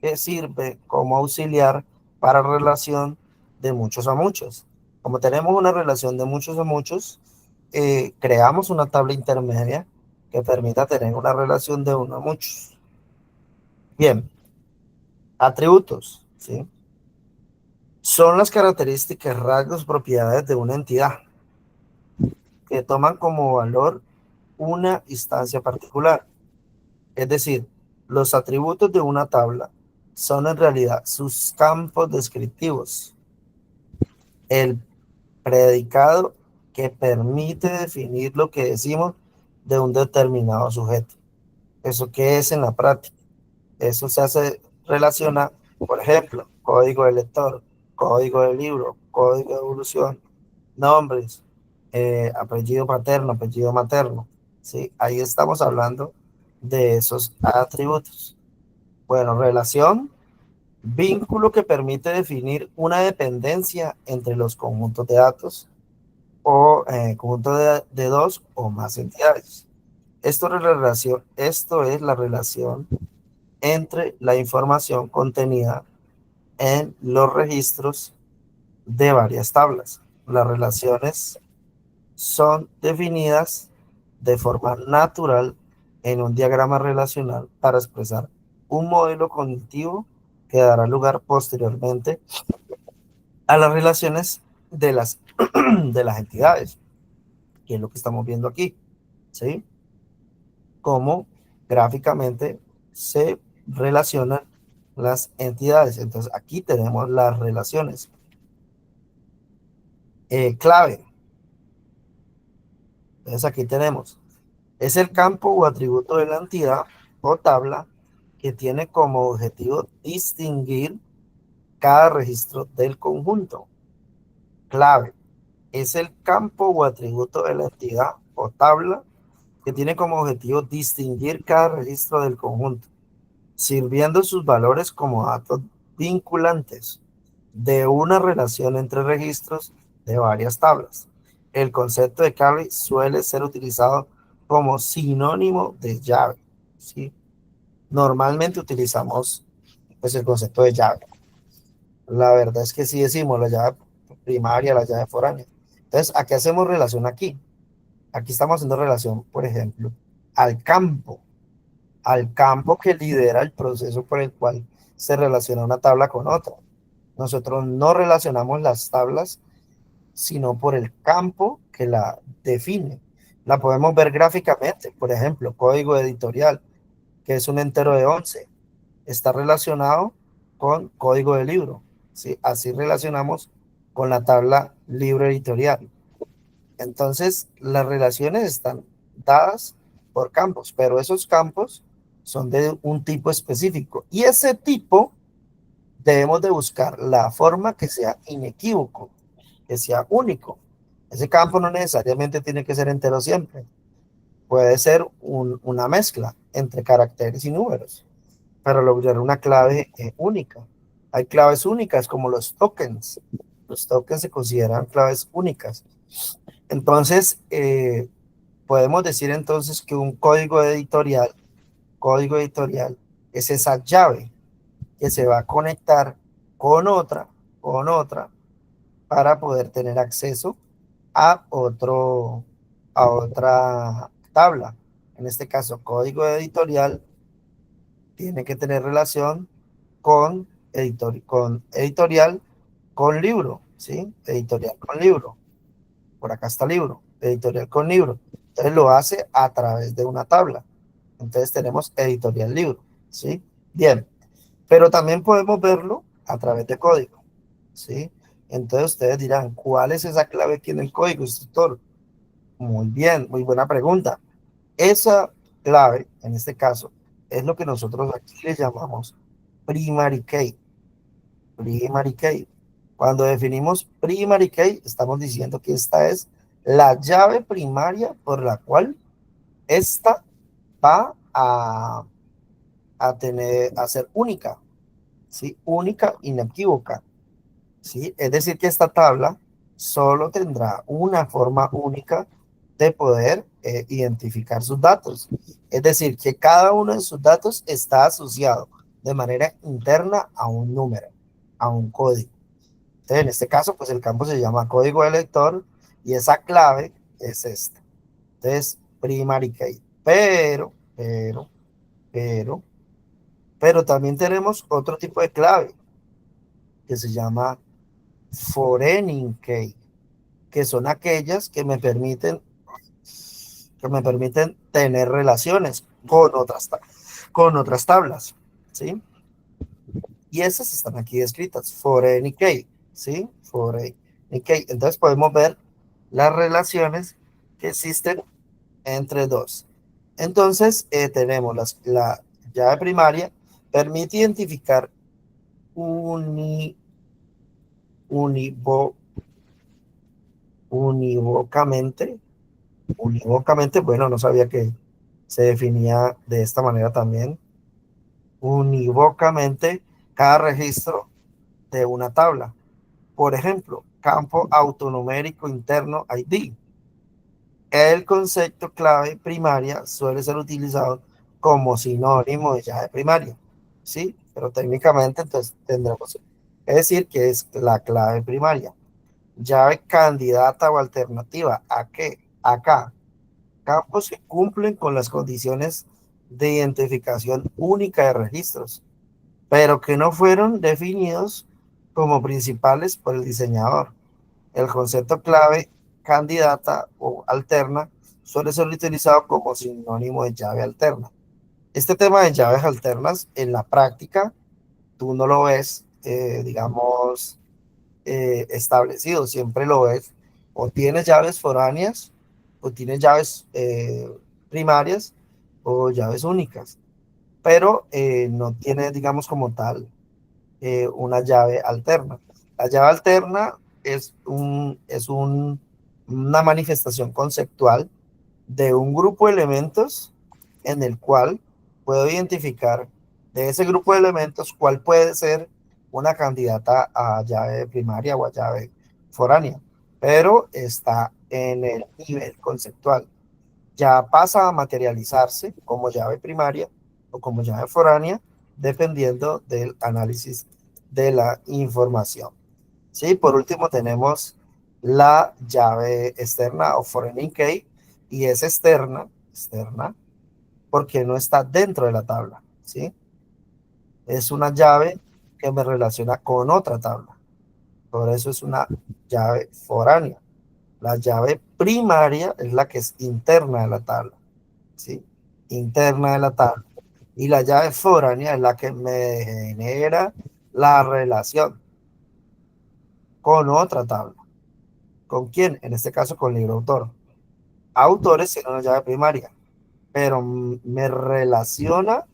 que sirve como auxiliar para relación de muchos a muchos. Como tenemos una relación de muchos a muchos, creamos una tabla intermedia que permita tener una relación de uno a muchos. Bien, atributos, ¿sí? Son las características, rasgos, propiedades de una entidad que toman como valor una instancia particular. Es decir, los atributos de una tabla son en realidad sus campos descriptivos. El predicado que permite definir lo que decimos de un determinado sujeto. ¿Eso qué es en la práctica? Eso se hace relaciona, por ejemplo, código de lector, código de libro, código de evolución, nombres, apellido paterno, apellido materno. ¿Sí? Ahí estamos hablando de esos atributos. Bueno, relación, vínculo que permite definir una dependencia entre los conjuntos de datos o conjunto de dos o más entidades. Esto es la relación entre la información contenida en los registros de varias tablas. Las relaciones son definidas de forma natural en un diagrama relacional para expresar un modelo cognitivo que dará lugar posteriormente a las relaciones de las entidades, que es lo que estamos viendo aquí, ¿sí? Cómo gráficamente se relacionan las entidades. Entonces aquí tenemos las relaciones. Clave. Entonces aquí tenemos, es el campo o atributo de la entidad o tabla que tiene como objetivo distinguir cada registro del conjunto. Clave. Es el campo o atributo de la entidad o tabla que tiene como objetivo distinguir cada registro del conjunto, sirviendo sus valores como datos vinculantes de una relación entre registros de varias tablas. El concepto de clave suele ser utilizado como sinónimo de llave, ¿sí? Normalmente utilizamos pues, el concepto de llave. La verdad es que sí decimos la llave primaria, la llave foránea. Entonces, ¿a qué hacemos relación aquí? Aquí estamos haciendo relación, por ejemplo, al campo que lidera el proceso por el cual se relaciona una tabla con otra. Nosotros no relacionamos las tablas, sino por el campo que la define. La podemos ver gráficamente, por ejemplo, código editorial, que es un entero de 11, está relacionado con código de libro, ¿sí? Así relacionamos con la tabla libro editorial. Entonces, las relaciones están dadas por campos, pero esos campos son de un tipo específico. Y ese tipo debemos de buscar la forma que sea inequívoco, que sea único. Ese campo no necesariamente tiene que ser entero siempre. Puede ser una mezcla entre caracteres y números para lograr una clave única. Hay claves únicas como los tokens. Los tokens se consideran claves únicas. Entonces, podemos decir entonces que un código editorial es esa llave que se va a conectar con otra, para poder tener acceso a a otra tabla. En este caso, código editorial tiene que tener relación con editorial con libro, ¿sí? Editorial con libro. Por acá está libro, editorial con libro. Entonces lo hace a través de una tabla. Entonces tenemos editorial libro, ¿sí? Bien, pero también podemos verlo a través de código, ¿sí? Entonces ustedes dirán, ¿cuál es esa clave aquí en el código, instructor? Muy bien, muy buena pregunta. Esa clave, en este caso, es lo que nosotros aquí le llamamos primary key. Primary key. Cuando definimos primary key, estamos diciendo que esta es la llave primaria por la cual esta va a ser única, ¿sí? Única, inequívoca, ¿sí? Es decir, que esta tabla solo tendrá una forma única de poder identificar sus datos. Es decir, que cada uno de sus datos está asociado de manera interna a un número, a un código. Entonces, en este caso, pues el campo se llama código de lector y esa clave es esta. Entonces, primary key. Pero, pero también tenemos otro tipo de clave que se llama foreign key, que son aquellas que me permiten tener relaciones con otras tablas, ¿sí? Y esas están aquí descritas, foreign key, ¿sí? Foreign key. Entonces podemos ver las relaciones que existen entre dos. Entonces tenemos la llave primaria, permite identificar uni, univo, unívocamente, bueno, no sabía que se definía de esta manera también, unívocamente cada registro de una tabla. Por ejemplo, campo autonumérico interno ID. El concepto clave primaria suele ser utilizado como sinónimo de llave primaria, ¿sí? Pero técnicamente entonces tendremos que decir que es la clave primaria. Llave candidata o alternativa. ¿A qué? Acá. Campos que cumplen con las condiciones de identificación única de registros, pero que no fueron definidos como principales por el diseñador. El concepto clave candidata o alterna suele ser utilizado como sinónimo de llave alterna. Este tema de llaves alternas en la práctica, tú no lo ves, digamos, establecido, siempre lo ves. O tienes llaves foráneas, o tienes llaves primarias, o llaves únicas, pero no tienes, digamos, como tal, una llave alterna. La llave alterna una manifestación conceptual de un grupo de elementos en el cual puedo identificar de ese grupo de elementos cuál puede ser una candidata a llave primaria o a llave foránea, pero está en el nivel conceptual. Ya pasa a materializarse como llave primaria o como llave foránea, dependiendo del análisis de la información. Sí, por último tenemos la llave externa o foreign key, y es externa porque no está dentro de la tabla, ¿sí? Es una llave que me relaciona con otra tabla. Por eso es una llave foránea. La llave primaria es la que es interna de la tabla, ¿sí? Interna de la tabla. Y la llave foránea es la que me genera la relación con otra tabla. ¿Con quién? En este caso con libro autor. Autores tienen una llave primaria, pero me relaciona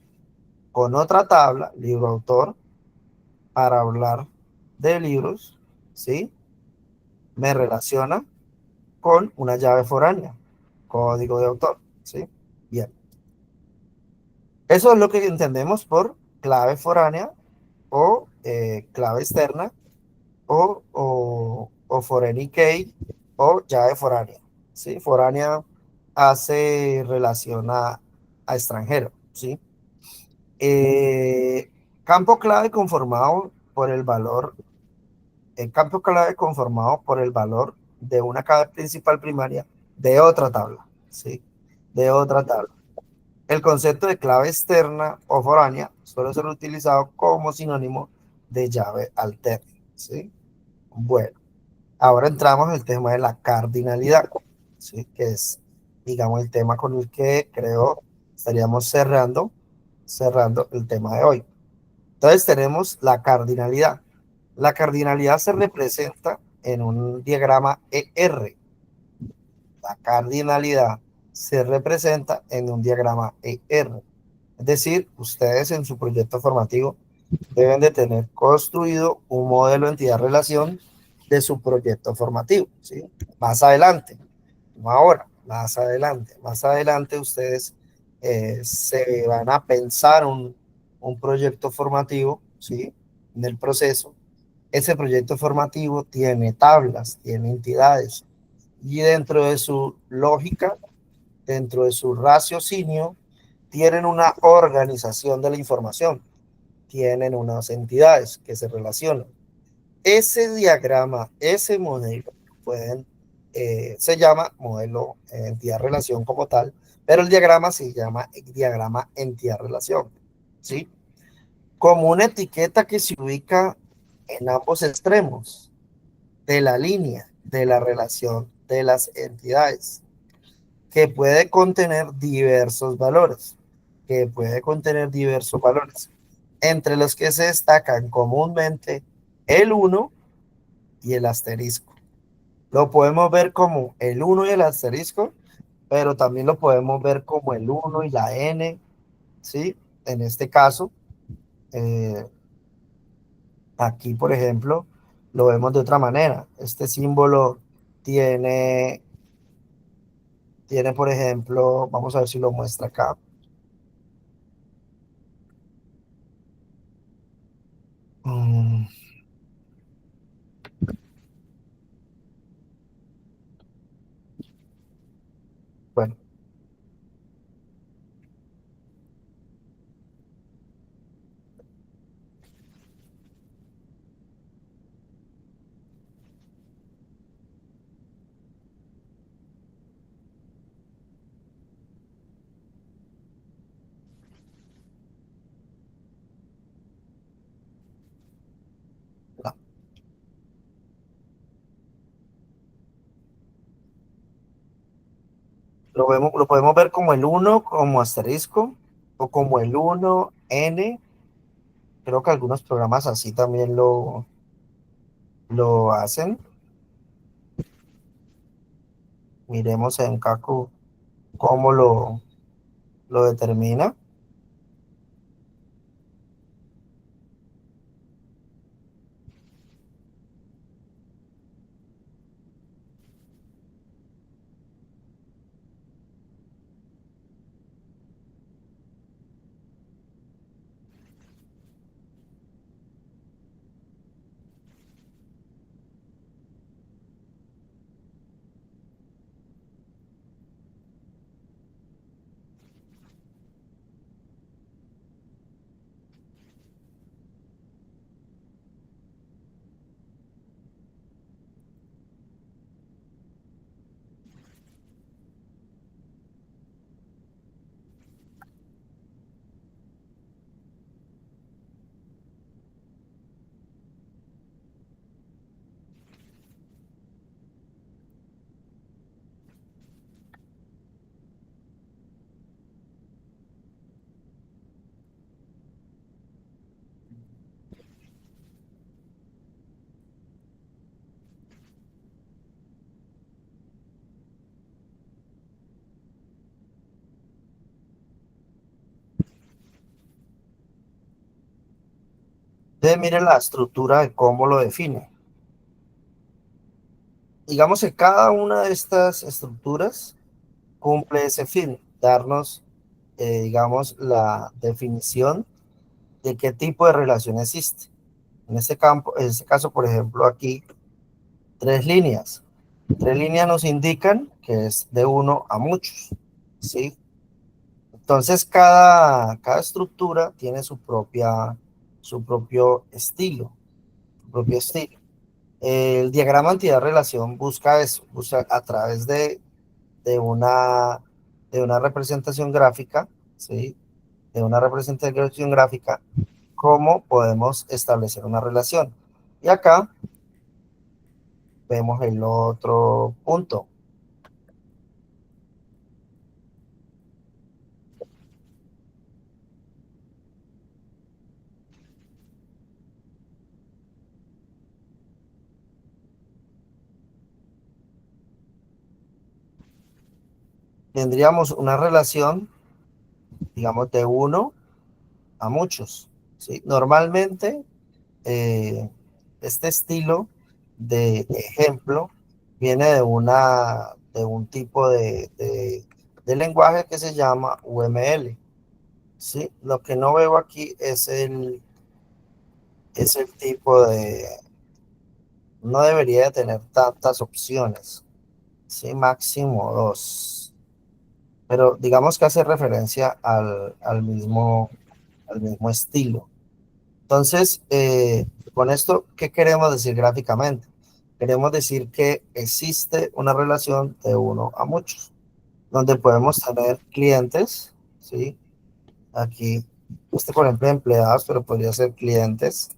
con otra tabla, libro autor, para hablar de libros, ¿sí? Me relaciona con una llave foránea, código de autor, ¿sí? Bien. Eso es lo que entendemos por clave foránea o clave externa o foreign key o llave foránea, ¿sí? Foránea hace relación a extranjero, ¿sí? Eh, campo clave conformado por el valor, el campo clave conformado por el valor de una clave principal primaria de otra tabla, ¿sí? De otra tabla. El concepto de clave externa o foránea suele ser utilizado como sinónimo de llave alterna, ¿sí? Bueno, ahora entramos en el tema de la cardinalidad, ¿sí? Que es, digamos, el tema con el que creo estaríamos cerrando el tema de hoy. Entonces tenemos la cardinalidad. La cardinalidad se representa en un diagrama ER. La cardinalidad se representa en un diagrama ER. Es decir, ustedes en su proyecto formativo deben de tener construido un modelo entidad-relación de su proyecto formativo, ¿sí? Más adelante, no ahora, más adelante ustedes se van a pensar un proyecto formativo, ¿sí? En el proceso. Ese proyecto formativo tiene tablas, tiene entidades, y dentro de su lógica, dentro de su raciocinio, tienen una organización de la información, tienen unas entidades que se relacionan. Ese diagrama, ese modelo, pueden, se llama modelo entidad-relación como tal, pero el diagrama se llama diagrama entidad-relación, ¿sí? Como una etiqueta que se ubica en ambos extremos de la línea de la relación de las entidades, que puede contener diversos valores, entre los que se destacan comúnmente el uno y el asterisco. Lo podemos ver como el uno y el asterisco, pero también lo podemos ver como el uno y la n, ¿sí? En este caso, eh, aquí, por ejemplo, lo vemos de otra manera. Este símbolo tiene, por ejemplo, vamos a ver si lo muestra acá. Mm, bueno, no, lo podemos ver como el uno como asterisco, o como el 1n, creo que algunos programas así también lo hacen. Miremos en Kaku cómo lo determina. Entonces, miren la estructura de cómo lo define. Digamos que cada una de estas estructuras cumple ese fin, darnos, digamos, la definición de qué tipo de relación existe. En este caso, por ejemplo, aquí, tres líneas. Tres líneas nos indican que es de uno a muchos, ¿sí? Entonces, cada estructura tiene su propio estilo, su propio estilo. El diagrama entidad-relación busca eso, busca a través de una, de una representación gráfica, ¿sí? De una representación gráfica, cómo podemos establecer una relación. Y acá vemos el otro punto. Tendríamos una relación, digamos, de uno a muchos, ¿sí? Normalmente, este estilo de ejemplo viene de un tipo de lenguaje que se llama UML, ¿sí? Lo que no veo aquí es el tipo no debería de tener tantas opciones, ¿sí? Máximo dos. Pero digamos que hace referencia al mismo estilo. Entonces, con esto, ¿qué queremos decir gráficamente? Queremos decir que existe una relación de uno a muchos, donde podemos tener clientes, ¿sí? Aquí, por ejemplo, empleados, pero podría ser clientes.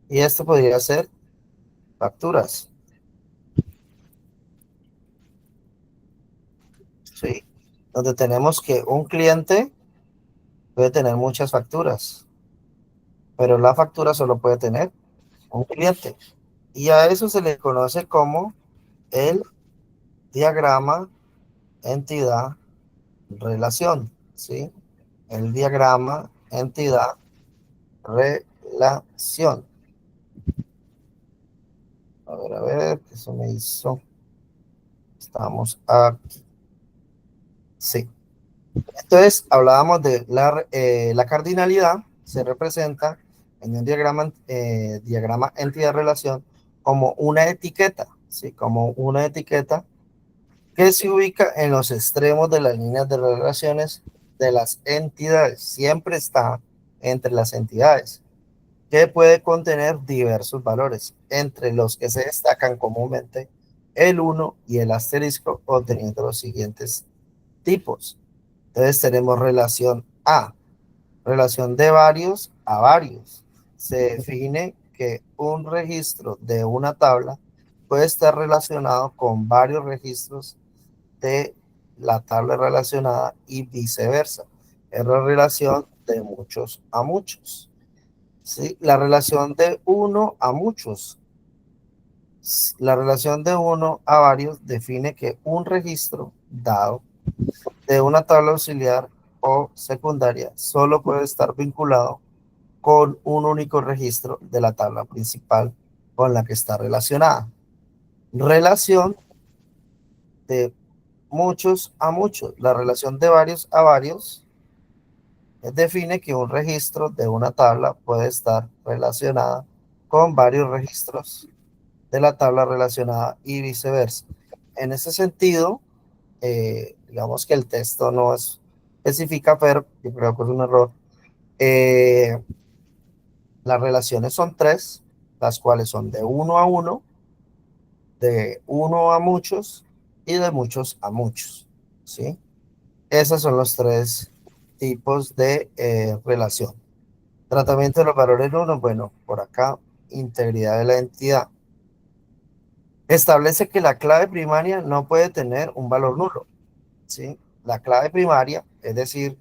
Y esto podría ser facturas, ¿sí? Donde tenemos que un cliente puede tener muchas facturas, pero la factura solo puede tener un cliente. Y a eso se le conoce como el diagrama entidad relación, ¿sí? El diagrama entidad relación. A ver, ¿qué eso me hizo? Estamos aquí. Sí. Entonces, hablábamos de la cardinalidad, se representa en un diagrama entidad-relación como una etiqueta, ¿sí? Como una etiqueta que se ubica en los extremos de las líneas de relaciones de las entidades. Siempre está entre las entidades, que puede contener diversos valores, entre los que se destacan comúnmente el 1 y el asterisco, obteniendo los siguientes tipos. Entonces tenemos relación A, relación de varios a varios. Se define que un registro de una tabla puede estar relacionado con varios registros de la tabla relacionada y viceversa. es la relación de muchos a muchos. ¿Sí? La relación de uno a muchos. La relación de uno a varios define que un registro dado de una tabla auxiliar o secundaria solo puede estar vinculado con un único registro de la tabla principal con la que está relacionada. Relación de muchos a muchos. La relación de varios a varios define que un registro de una tabla puede estar relacionada con varios registros de la tabla relacionada y viceversa. En ese sentido, digamos que el texto no especifica, pero yo creo que es un error. Las relaciones son tres, las cuales son de uno a uno, de uno a muchos y de muchos a muchos, ¿sí? Esos son los tres tipos de relación. Tratamiento de los valores nulos, bueno, por acá, integridad de la entidad. Establece que la clave primaria no puede tener un valor nulo, ¿sí? La clave primaria, es decir,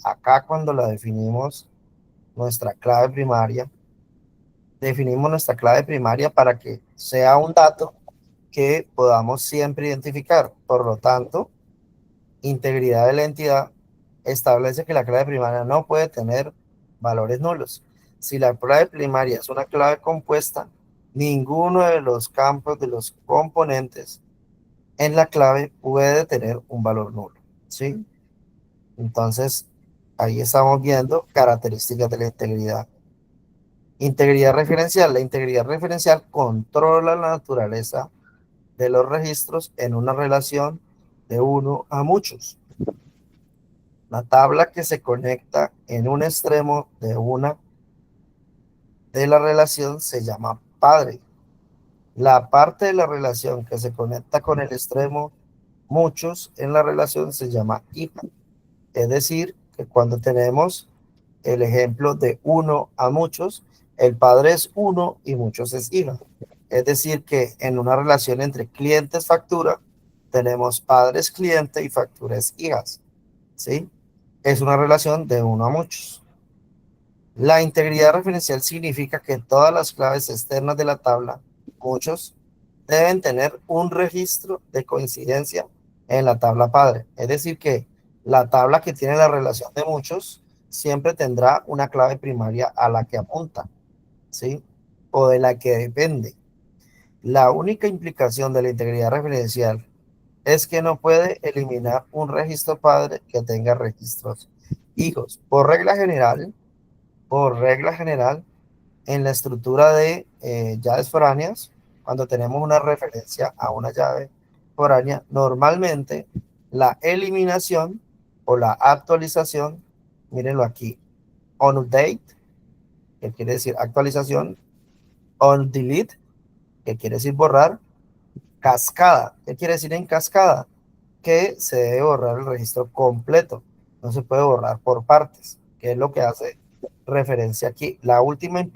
acá cuando la definimos, nuestra clave primaria, definimos nuestra clave primaria para que sea un dato que podamos siempre identificar. Por lo tanto, integridad de la entidad establece que la clave primaria no puede tener valores nulos. Si la clave primaria es una clave compuesta, ninguno de los campos de los componentes en la clave puede tener un valor nulo, ¿sí? Entonces, ahí estamos viendo características de la integridad. Integridad referencial. La integridad referencial controla la naturaleza de los registros en una relación de uno a muchos. La tabla que se conecta en un extremo de una de la relación se llama padre. La parte de la relación que se conecta con el extremo muchos en la relación se llama hija. Es decir, que cuando tenemos el ejemplo de uno a muchos, el padre es uno y muchos es hija. Es decir, que en una relación entre clientes factura, tenemos padres cliente y facturas hijas, ¿sí? Es una relación de uno a muchos. La integridad referencial significa que todas las claves externas de la tabla, muchos, deben tener un registro de coincidencia en la tabla padre. Es decir, que la tabla que tiene la relación de muchos siempre tendrá una clave primaria a la que apunta, ¿sí? O de la que depende. La única implicación de la integridad referencial es que no puede eliminar un registro padre que tenga registros hijos. Por regla general, en la estructura de llaves foráneas, cuando tenemos una referencia a una llave foránea, normalmente la eliminación o la actualización, mírenlo aquí, on update, que quiere decir actualización, on delete, que quiere decir borrar, cascada, ¿qué quiere decir en cascada? Que se debe borrar el registro completo, no se puede borrar por partes, que es lo que hace referencia aquí. La última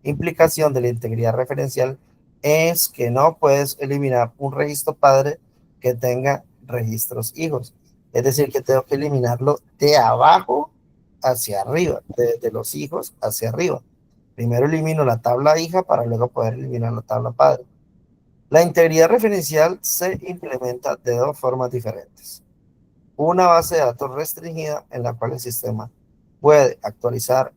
implicación de la integridad referencial es que no puedes eliminar un registro padre que tenga registros hijos. Es decir, que tengo que eliminarlo de abajo hacia arriba, de los hijos hacia arriba. Primero elimino la tabla hija para luego poder eliminar la tabla padre. La integridad referencial se implementa de dos formas diferentes. Una base de datos restringida en la cual el sistema puede actualizar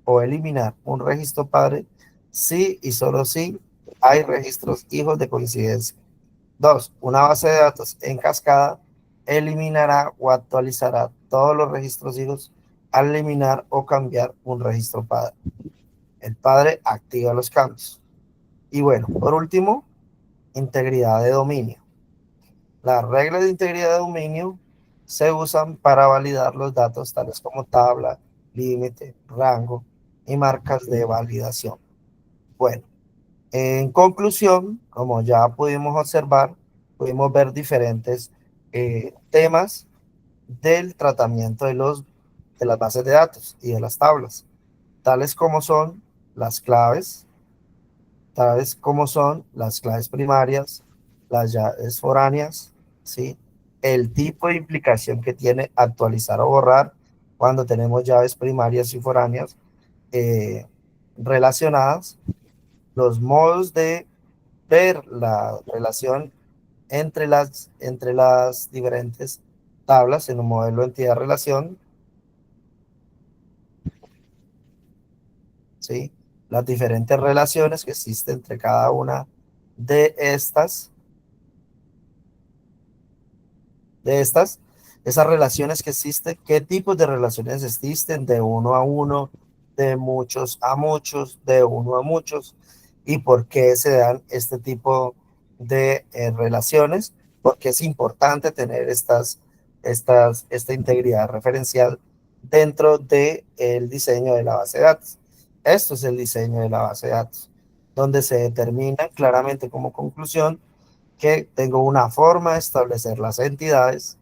o eliminar un registro padre si y solo si hay registros hijos de coincidencia. Dos, una base de datos en cascada eliminará o actualizará todos los registros hijos al eliminar o cambiar un registro padre. El padre activa los cambios. Y bueno, por último, integridad de dominio. Las reglas de integridad de dominio se usan para validar los datos tales como tabla, límite, rango y marcas de validación. Bueno, en conclusión, como ya pudimos observar, pudimos ver diferentes temas del tratamiento de las bases de datos y de las tablas, tales como son las claves, tales como son las claves primarias, las llaves foráneas, ¿sí? El tipo de implicación que tiene actualizar o borrar cuando tenemos llaves primarias y foráneas relacionadas, los modos de ver la relación entre las diferentes tablas en un modelo entidad-relación, ¿sí? Las diferentes relaciones que existen entre cada una de estas, esas relaciones que existen, qué tipos de relaciones existen, de uno a uno, de muchos a muchos, de uno a muchos, y por qué se dan este tipo de relaciones, porque es importante tener esta integridad referencial dentro del diseño de la base de datos. Esto es el diseño de la base de datos, donde se determina claramente como conclusión que tengo una forma de establecer las entidades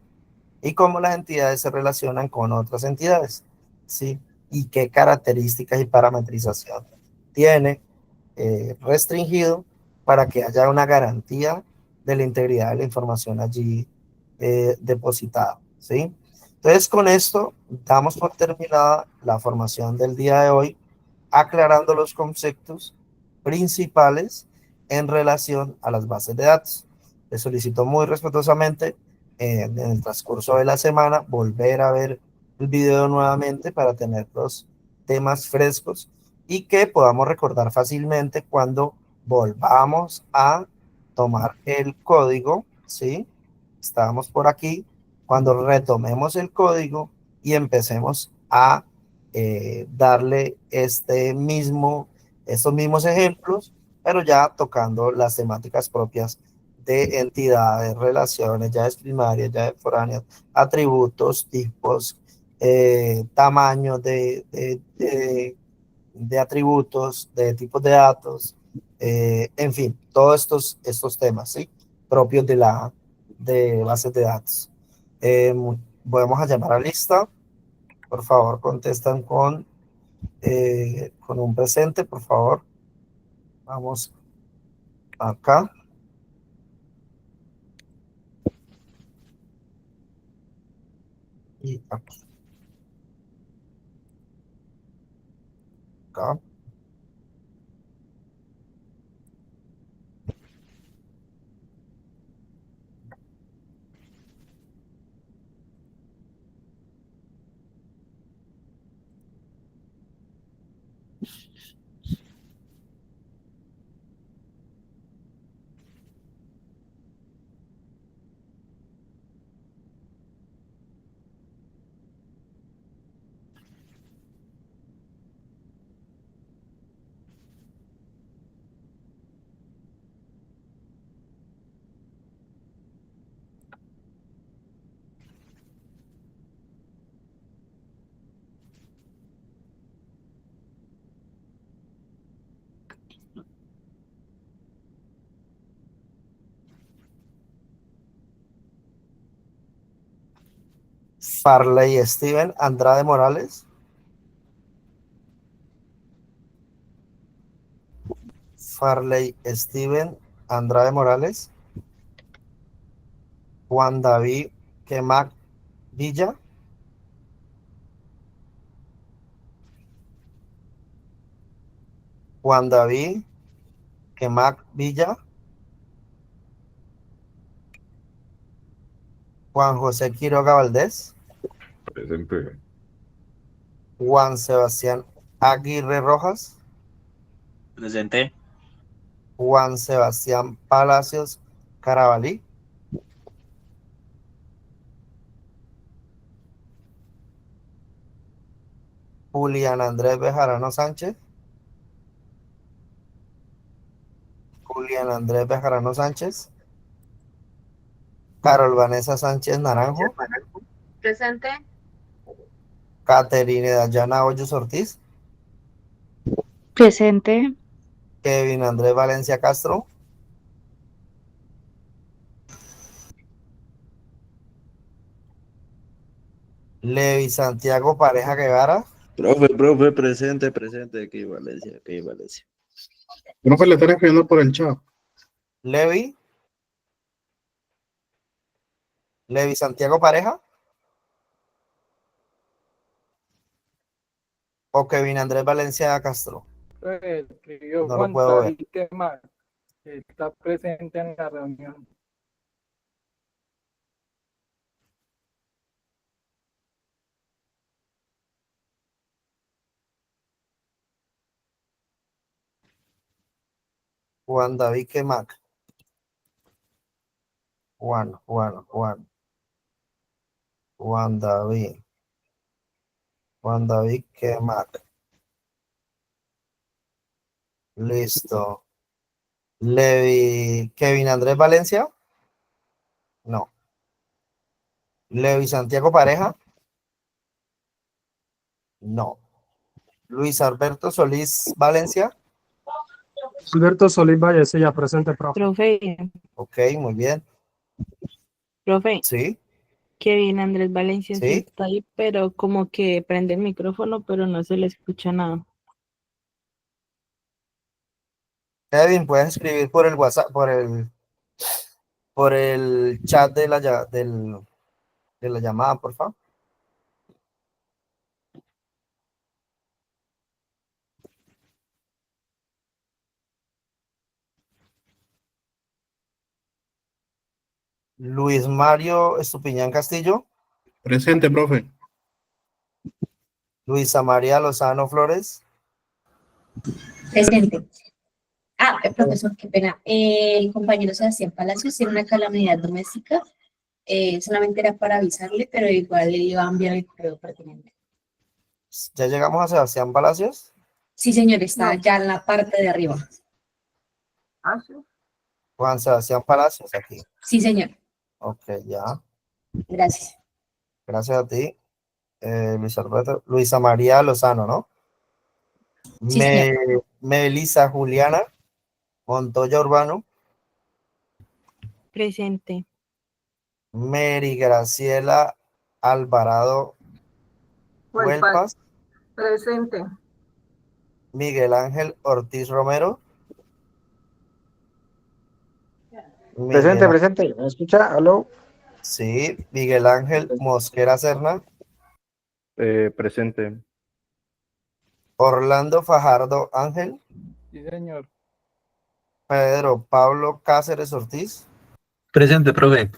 y cómo las entidades se relacionan con otras entidades, ¿sí? Y qué características y parametrización tiene restringido para que haya una garantía de la integridad de la información allí depositada, ¿sí? Entonces, con esto damos por terminada la formación del día de hoy, aclarando los conceptos principales en relación a las bases de datos. Les solicito muy respetuosamente en el transcurso de la semana volver a ver el video nuevamente para tener los temas frescos y que podamos recordar fácilmente cuando volvamos a tomar el código, ¿sí? Estábamos por aquí, cuando retomemos el código y empecemos a darle estos mismos ejemplos, pero ya tocando las temáticas propias de entidades, relaciones, llaves primarias, llaves foráneas, atributos, tipos, tamaño de atributos, de tipos de datos, en fin, todos estos temas, ¿sí? Propios de bases de datos. Vamos a llamar a lista. Por favor, contestan con un presente, por favor. Vamos acá. Y aquí. Acá. Farley Steven Andrade Morales. Farley Steven Andrade Morales. Juan David Quemac Villa. Juan David Quemac Villa. Juan José Quiroga Valdés. Presente. Juan Sebastián Aguirre Rojas. Presente. Juan Sebastián Palacios Carabalí. Julián Andrés Bejarano Sánchez. Julián Andrés Bejarano Sánchez. Carol Vanessa Sánchez Naranjo. Presente. Caterine Dayana Hoyos Ortiz. Presente. Kevin Andrés Valencia Castro. Levi Santiago Pareja Guevara. Profe, presente, aquí Valencia. Profe, le están escribiendo por el chat. Levi Santiago Pareja. o Kevin Andrés Valencia Castro. Escribió No lo Juan puedo ver. David Quemal, que está presente en la reunión. Juan David Quemac. Juan David. Juan David Quemac. Listo. Levi, Kevin Andrés Valencia. No. Levi Santiago Pareja. No. Luis Alberto Solís Valencia. Alberto Solís Valle, sí, ya presente, profe. Profe, Ok, muy bien. profe, Sí, Kevin Andrés Valencia sí sí. está ahí, pero como que prende el micrófono, pero no se le escucha nada. Kevin, puedes escribir por el WhatsApp, por el chat de de la llamada, por favor. Luis Mario Estupiñán Castillo. Presente, profe. Luisa María Lozano Flores. Presente. Profesor, qué pena. El compañero Sebastián Palacios tiene una calamidad doméstica. Solamente era para avisarle, pero igual le iba a enviar el correo pertinente. Ya llegamos a Sebastián Palacios. Sí, señor, está ya en la parte de arriba. Juan Sebastián Palacios, aquí. Sí, señor. Ok, ya. Gracias. Gracias a ti. Luis Alberto, Luisa María Lozano, ¿no? Sí, señor. Melisa Juliana Montoya Urbano. Presente. Mary Graciela Alvarado Huelpas. Presente. Miguel Ángel Ortiz Romero. Presente, Miguel, presente. ¿Me escucha? ¿Aló? sí, Miguel Ángel Mosquera Serna. Presente. Orlando Fajardo Ángel. Sí, señor. Pedro Pablo Cáceres Ortiz. Presente, profe.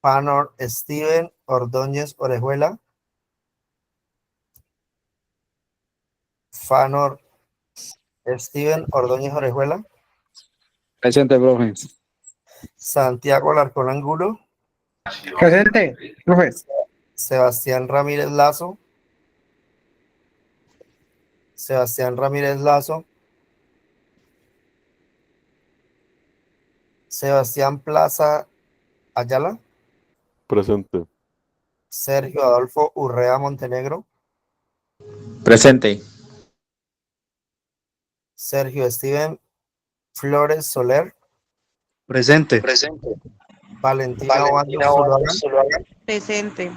Panor Steven Ordóñez Orejuela. Fanor Steven Ordóñez Orejuela. Presente, profe. Santiago Larcón Angulo. Presente, profe. Sebastián Ramírez Lazo. Sebastián Ramírez Lazo. Sebastián Plaza Ayala. Presente. Sergio Adolfo Urrea Montenegro. Presente. Sergio Steven Flores Soler. Presente. Valentina Obando Zuluaga. Presente.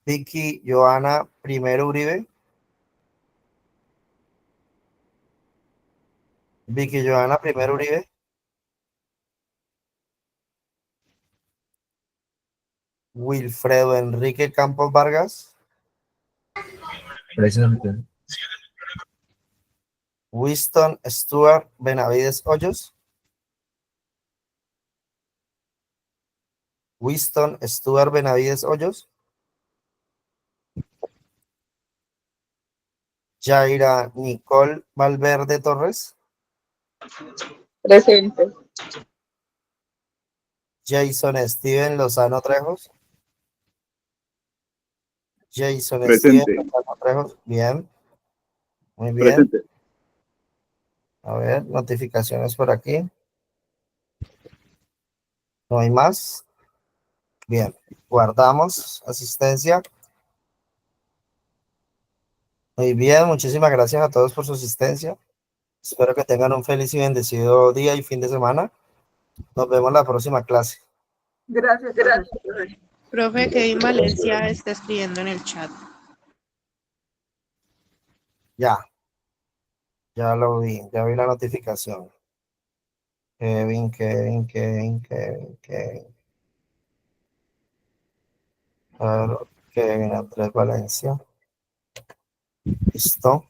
Vicky Joana Primero Uribe. Vicky Joana Primero Uribe. Wilfredo Enrique Campos Vargas. Presente. Winston Stuart Benavides Hoyos. Winston Stuart Benavides Hoyos. Yaira Nicole Valverde Torres. Presente. Jason Steven Lozano Trejos. Jason Presente. Steven Lozano Trejos. Bien. Muy bien. Presente. A ver, notificaciones por aquí. No hay más. Bien. Guardamos asistencia. Muy bien. Muchísimas gracias a todos por su asistencia. Espero que tengan un feliz y bendecido día y fin de semana. Nos vemos en la próxima clase. Gracias. Profe, Kevin Valencia está escribiendo en el chat. Ya. Ya lo vi. Ya vi la notificación. Kevin. A ver, Kevin Andrés Valencia. Listo.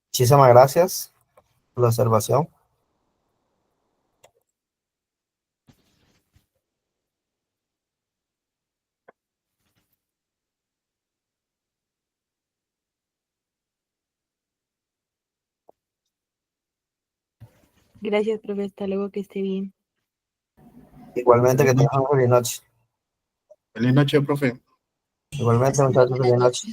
Muchísimas gracias por la observación. Gracias, profe. Hasta luego, que esté bien. Igualmente, que tengan una feliz noche. Feliz noche, profe. Igualmente, muchachos, feliz noche.